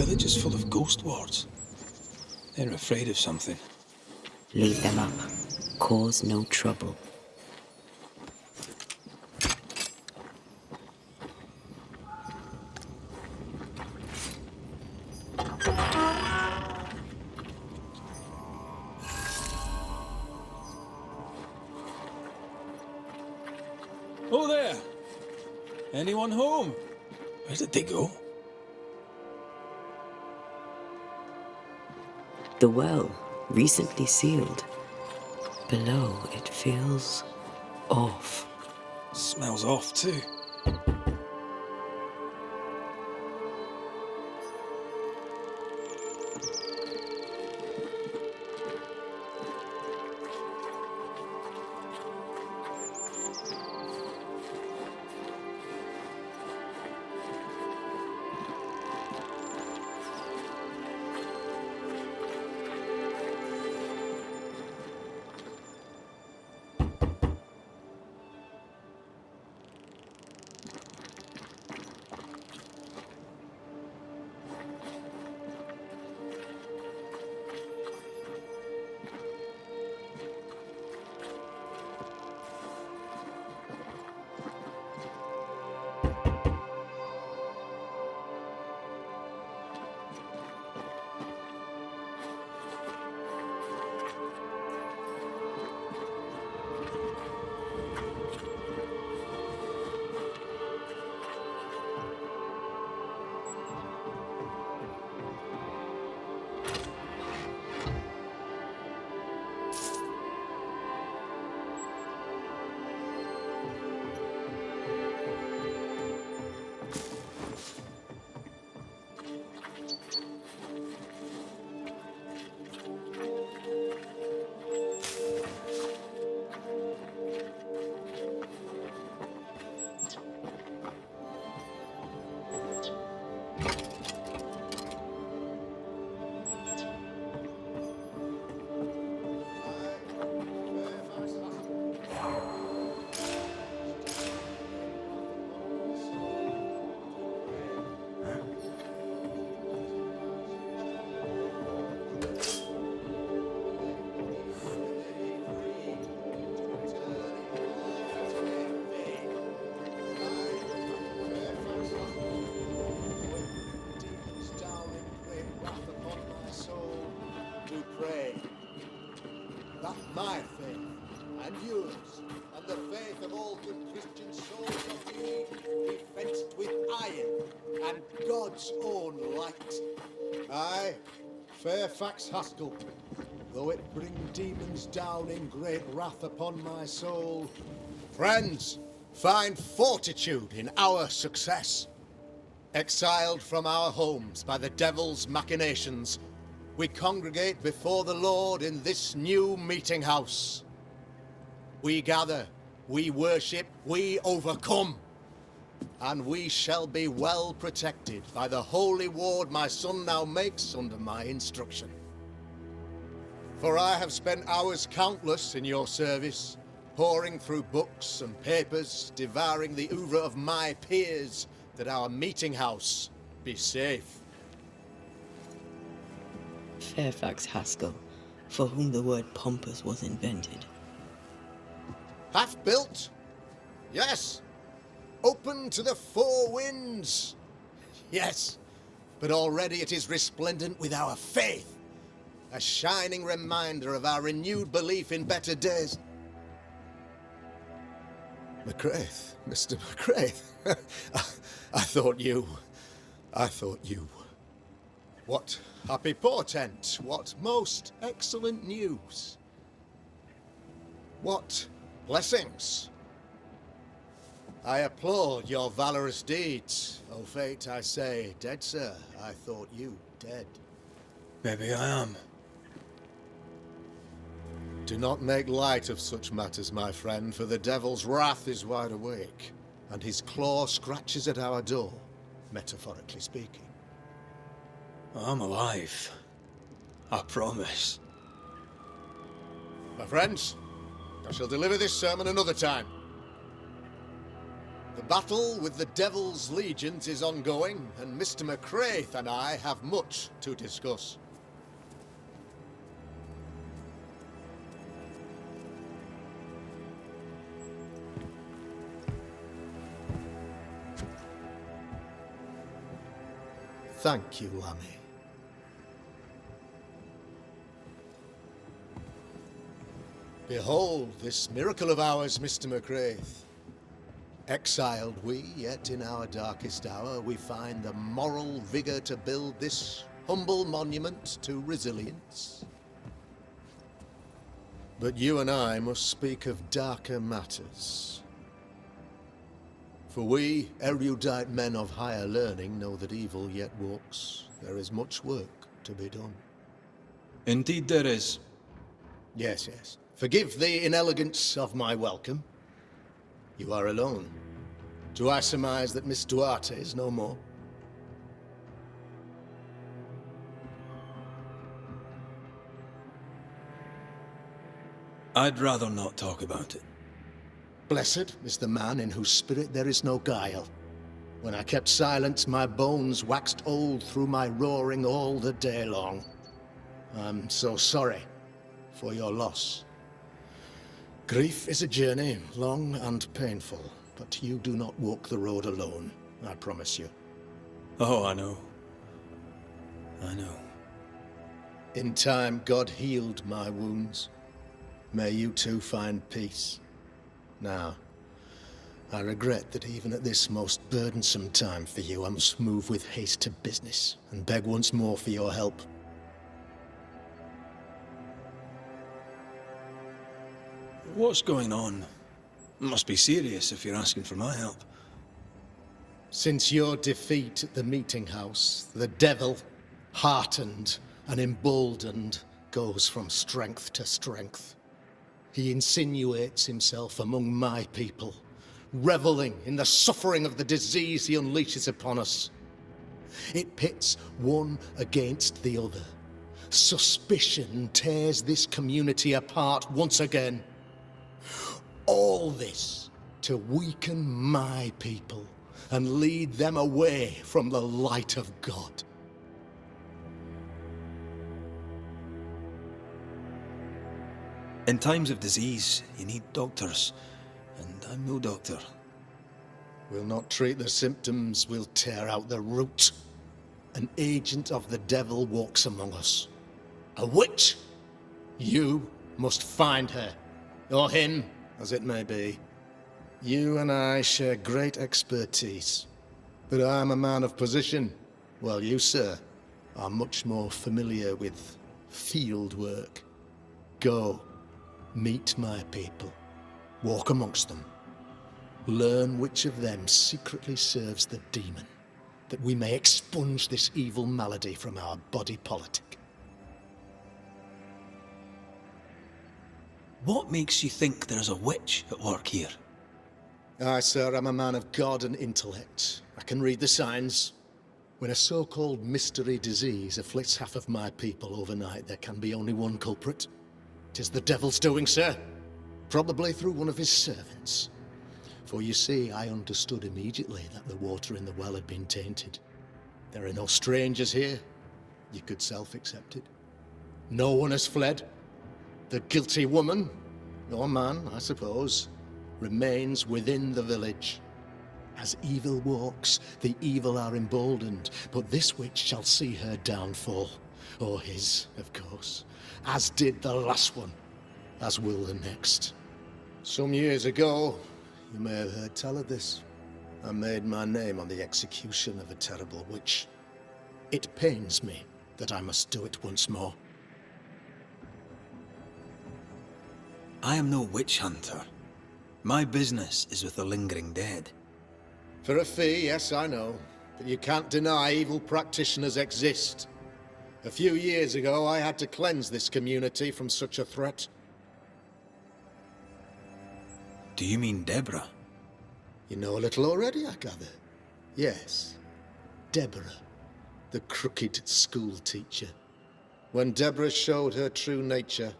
The village is full of ghost wards. They're afraid of something. Leave them up. Cause no trouble. Oh there! Anyone home? Where did they go? The well, recently sealed. Below, it feels off. Smells off too. my faith and yours, and the faith of all good Christian souls of the age, be fenced with iron and God's own light. I, Fairfax Haskell, though it bring demons down in great wrath upon my soul, friends, find fortitude in our success. Exiled from our homes by the devil's machinations, we congregate before the Lord in this new meeting house. We gather, we worship, we overcome, and we shall be well protected by the holy ward my son now makes under my instruction. For I have spent hours countless in your service, poring through books and papers, devouring the oeuvre of my peers, that our meeting house be safe. Fairfax Haskell, for whom the word pompous was invented. Half built? Yes. Open to the four winds? Yes. But already it is resplendent with our faith, a shining reminder of our renewed belief in better days. McCraith, Mr. McCraith. I thought you. What happy portent, what most excellent news. What blessings. I applaud your valorous deeds. O fate, I say, dead sir, I thought you dead. Maybe I am. Do not make light of such matters, my friend, for the devil's wrath is wide awake, and his claw scratches at our door, metaphorically speaking. I'm alive. I promise. My friends, I shall deliver this sermon another time. The battle with the devil's legions is ongoing, and Mr. McCraith and I have much to discuss. Thank you, Lammy. Behold this miracle of ours, Mr. McCraith. Exiled we, yet in our darkest hour we find the moral vigor to build this humble monument to resilience. But you and I must speak of darker matters. For we, erudite men of higher learning, know that evil yet walks. There is much work to be done. Indeed there is. Yes, yes. Forgive the inelegance of my welcome. You are alone. Do I surmise that Miss Duarte is no more? I'd rather not talk about it. Blessed is the man in whose spirit there is no guile. When I kept silence, my bones waxed old through my roaring all the day long. I'm so sorry for your loss. Grief is a journey, long and painful, but you do not walk the road alone, I promise you. Oh, I know. I know. In time, God healed my wounds. May you too find peace. Now, I regret that even at this most burdensome time for you, I must move with haste to business and beg once more for your help. What's going on? It must be serious if you're asking for my help. Since your defeat at the meeting house, the devil, heartened and emboldened, goes from strength to strength. He insinuates himself among my people, reveling in the suffering of the disease he unleashes upon us. It pits one against the other. Suspicion tears this community apart once again. All this to weaken my people and lead them away from the light of God. In times of disease, you need doctors, and I'm no doctor. We'll not treat the symptoms, we'll tear out the root. An agent of the devil walks among us. A witch? You, must find her. Or him, as it may be. You and I share great expertise. But I'm a man of position, while you, sir, are much more familiar with field work. Go, meet my people. Walk amongst them. Learn which of them secretly serves the demon, that we may expunge this evil malady from our body politic. What makes you think there's a witch at work here? Aye, sir, I'm a man of God and intellect. I can read the signs. When a so-called mystery disease afflicts half of my people overnight, there can be only one culprit. 'Tis the devil's doing, sir. Probably through one of his servants. For you see, I understood immediately that the water in the well had been tainted. There are no strangers here. You could self-accept it. No one has fled. The guilty woman, or man, I suppose, remains within the village. As evil walks, the evil are emboldened, but this witch shall see her downfall. Or his, of course. As did the last one. As will the next. Some years ago, you may have heard tell of this. I made my name on the execution of a terrible witch. It pains me that I must do it once more. I am no witch hunter. My business is with the lingering dead. For a fee, yes, I know. But you can't deny evil practitioners exist. A few years ago, I had to cleanse this community from such a threat. Do you mean Deborah? You know a little already, I gather. Yes, Deborah, the crooked school teacher. When Deborah showed her true nature,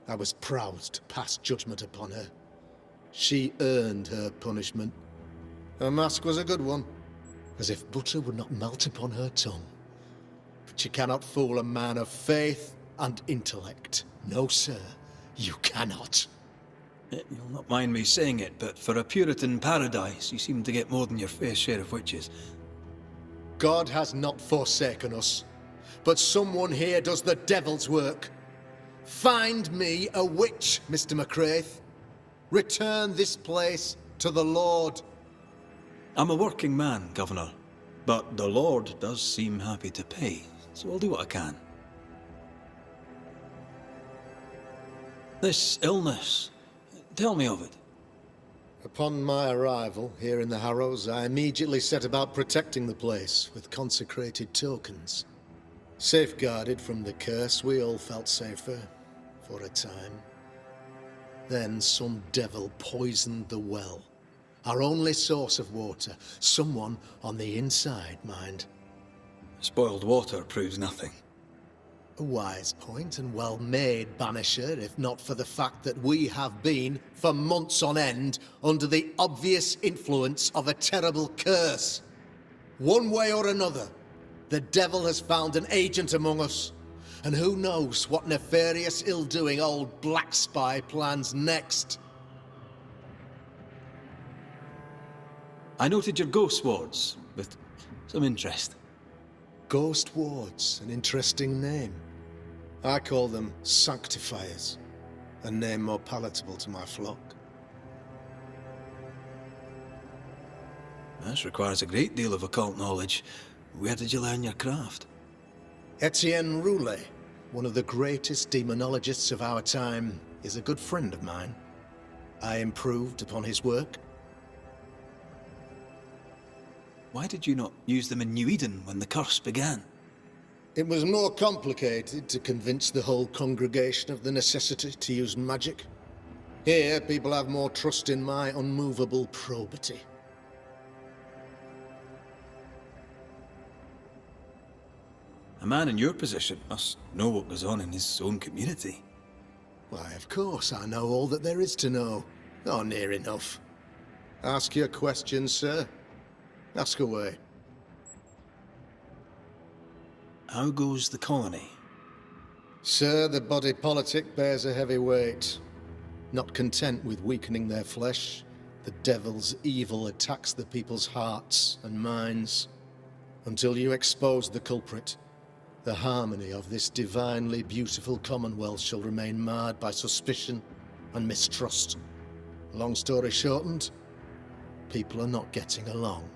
I was proud to pass judgment upon her. She earned her punishment. Her mask was a good one, as if butter would not melt upon her tongue. But you cannot fool a man of faith and intellect. No, sir, you cannot. You'll not mind me saying it, but for a Puritan paradise, you seem to get more than your fair share of witches. God has not forsaken us, but someone here does the devil's work. Find me a witch, Mr. McCraith. Return this place to the Lord. I'm a working man, Governor, but the Lord does seem happy to pay, so I'll do what I can. This illness, tell me of it. Upon my arrival here in the Harrows, I immediately set about protecting the place with consecrated tokens. Safeguarded from the curse, we all felt safer, for a time. Then some devil poisoned the well, our only source of water. Someone on the inside, mind. Spoiled water proves nothing. A wise point and well made, Banisher, if not for the fact that we have been, for months on end, under the obvious influence of a terrible curse. One way or another, the devil has found an agent among us, and who knows what nefarious ill-doing old Black Spy plans next. I noted your ghost wards with some interest. Ghost wards, an interesting name. I call them sanctifiers, a name more palatable to my flock. This requires a great deal of occult knowledge. Where did you learn your craft? Etienne Roulet, one of the greatest demonologists of our time, is a good friend of mine. I improved upon his work. Why did you not use them in New Eden when the curse began? It was more complicated to convince the whole congregation of the necessity to use magic. Here, people have more trust in my unmovable probity. A man in your position must know what goes on in his own community. Why, of course, I know all that there is to know. Oh, near enough. Ask your questions, sir. Ask away. How goes the colony? Sir, the body politic bears a heavy weight. Not content with weakening their flesh, the devil's evil attacks the people's hearts and minds. Until you expose the culprit, The harmony of this divinely beautiful commonwealth shall remain marred by suspicion and mistrust. Long story shortened, people are not getting along.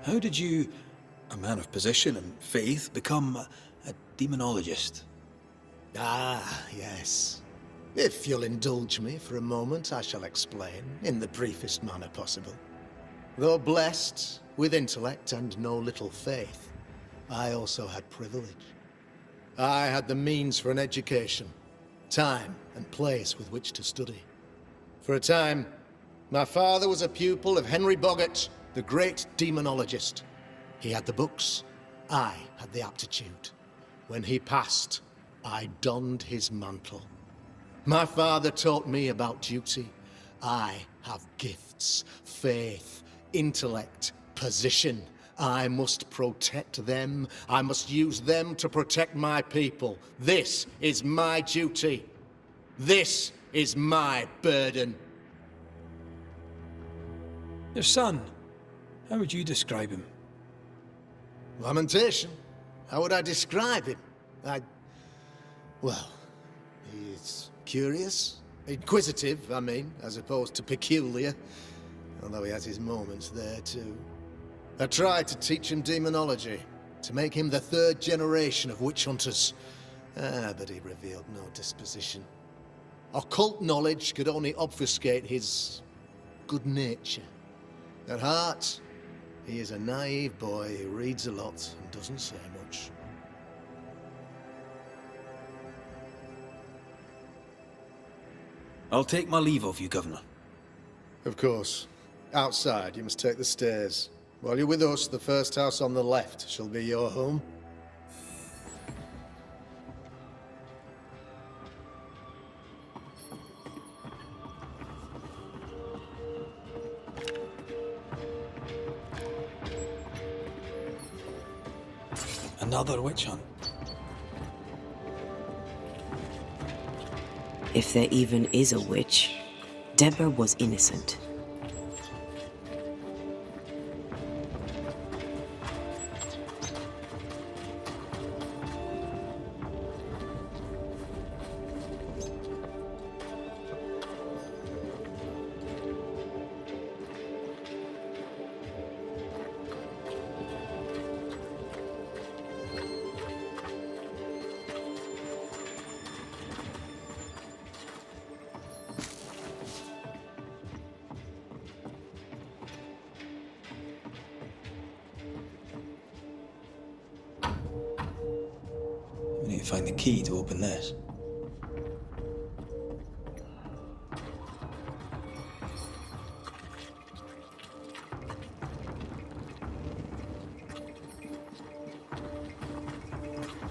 How did you, a man of position and faith, become a demonologist? Ah, yes. If you'll indulge me for a moment, I shall explain in the briefest manner possible. Though blessed with intellect and no little faith, I also had privilege. I had the means for an education, time and place with which to study. For a time, my father was a pupil of Henry Boggart, the great demonologist. He had the books, I had the aptitude. When he passed, I donned his mantle. My father taught me about duty. I have gifts, faith, intellect, position. I must protect them. I must use them to protect my people. This is my duty. This is my burden. Your son, how would you describe him? Lamentation? How would I describe him? Well, he's curious. Inquisitive, I mean, as opposed to peculiar. Although he has his moments there, too. I tried to teach him demonology, to make him the third generation of witch hunters. But he revealed no disposition. Occult knowledge could only obfuscate his good nature. At heart, he is a naive boy who reads a lot and doesn't say much. I'll take my leave of you, Governor. Of course. Outside, you must take the stairs. While you're with us, the first house on the left shall be your home. Another witch hunt. If there even is a witch, Deborah was innocent. We need to find the key to open this.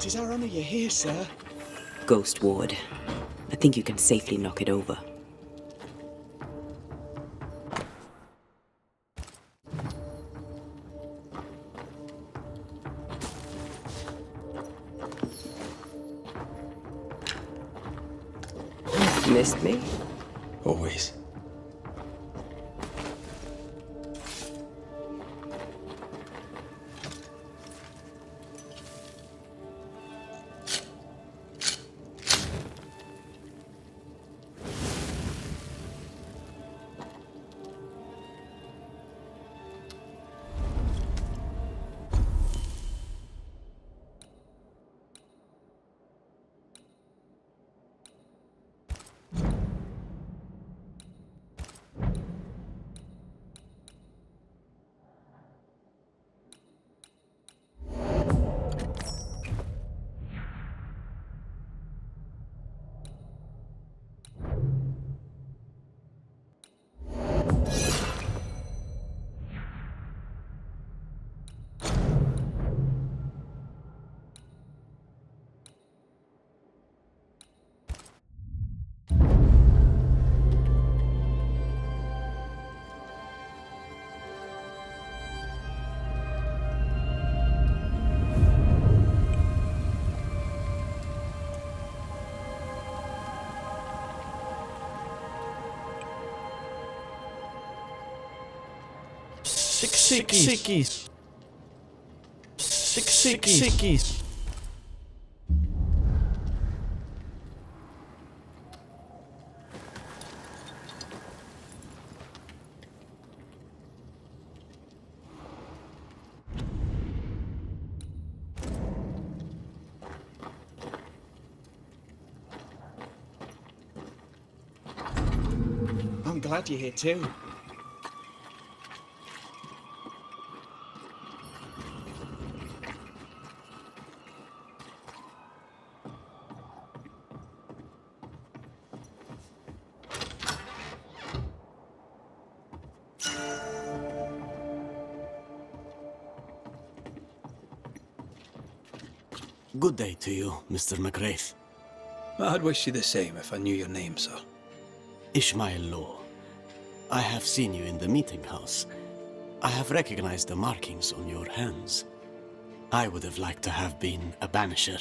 Tis our honor you're here, sir. Ghost Ward. I think you can safely knock it over. Missed me? Always. Sickies. sickies. I'm glad you're here too. Good day to you, Mr. McGrath. I'd wish you the same if I knew your name, sir. Ishmael Law. I have seen you in the meeting house. I have recognized the markings on your hands. I would have liked to have been a banisher,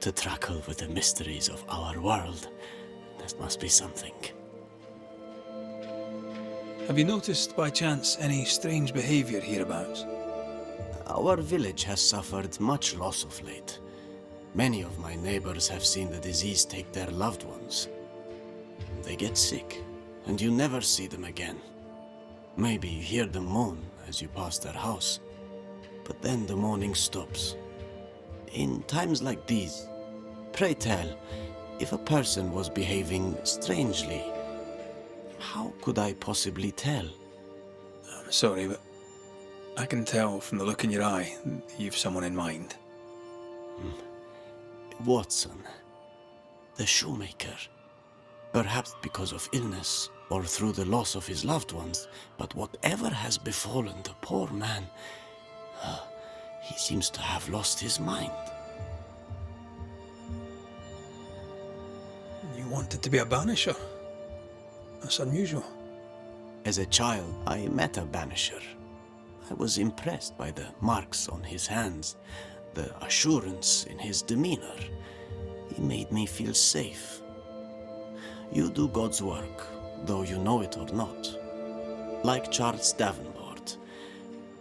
to tackle with the mysteries of our world. That must be something. Have you noticed, by chance, any strange behavior hereabouts? Our village has suffered much loss of late. Many of my neighbors have seen the disease take their loved ones. They get sick, and you never see them again. Maybe you hear them moan as you pass their house, but then the moaning stops. In times like these, pray tell, if a person was behaving strangely, how could I possibly tell? I'm sorry, but I can tell from the look in your eye that you've someone in mind. Watson, the shoemaker. Perhaps because of illness, or through the loss of his loved ones, but whatever has befallen the poor man, he seems to have lost his mind. You wanted to be a banisher? That's unusual. As a child, I met a banisher. I was impressed by the marks on his hands, the assurance in his demeanor. He made me feel safe. You do God's work, though you know it or not. Like Charles Davenport,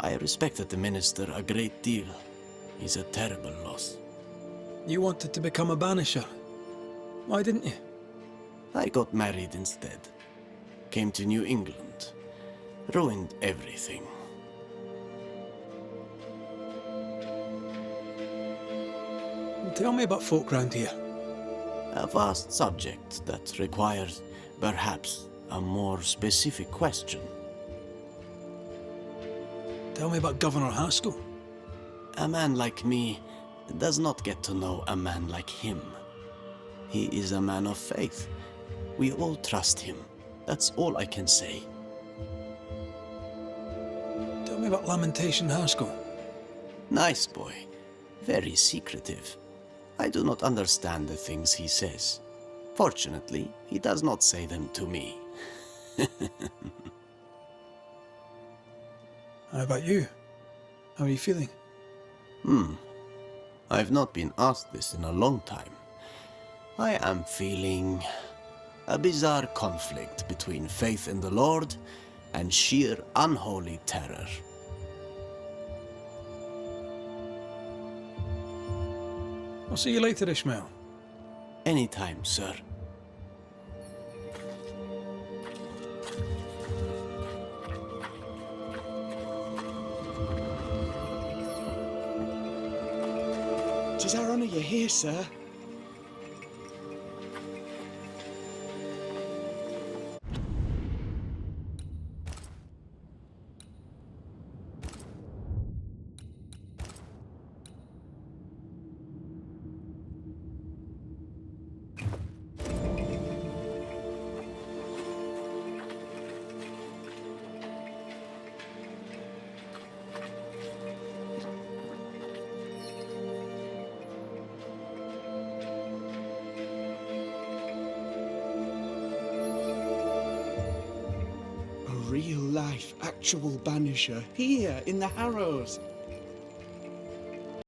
I respected the minister a great deal. He's a terrible loss. You wanted to become a banisher. Why didn't you? I got married instead. Came to New England. Ruined everything. Tell me about folk round here. A vast subject that requires, perhaps, a more specific question. Tell me about Governor Haskell. A man like me does not get to know a man like him. He is a man of faith. We all trust him. That's all I can say. Tell me about Lamentation Haskell. Nice boy. Very secretive. I do not understand the things he says. Fortunately, he does not say them to me. How about you? How are you feeling? I've not been asked this in a long time. I am feeling a bizarre conflict between faith in the Lord and sheer unholy terror. I'll see you later, Ishmael. Anytime, sir. Tis our honour you're here, sir. Real-life, actual banisher, here in the Harrows.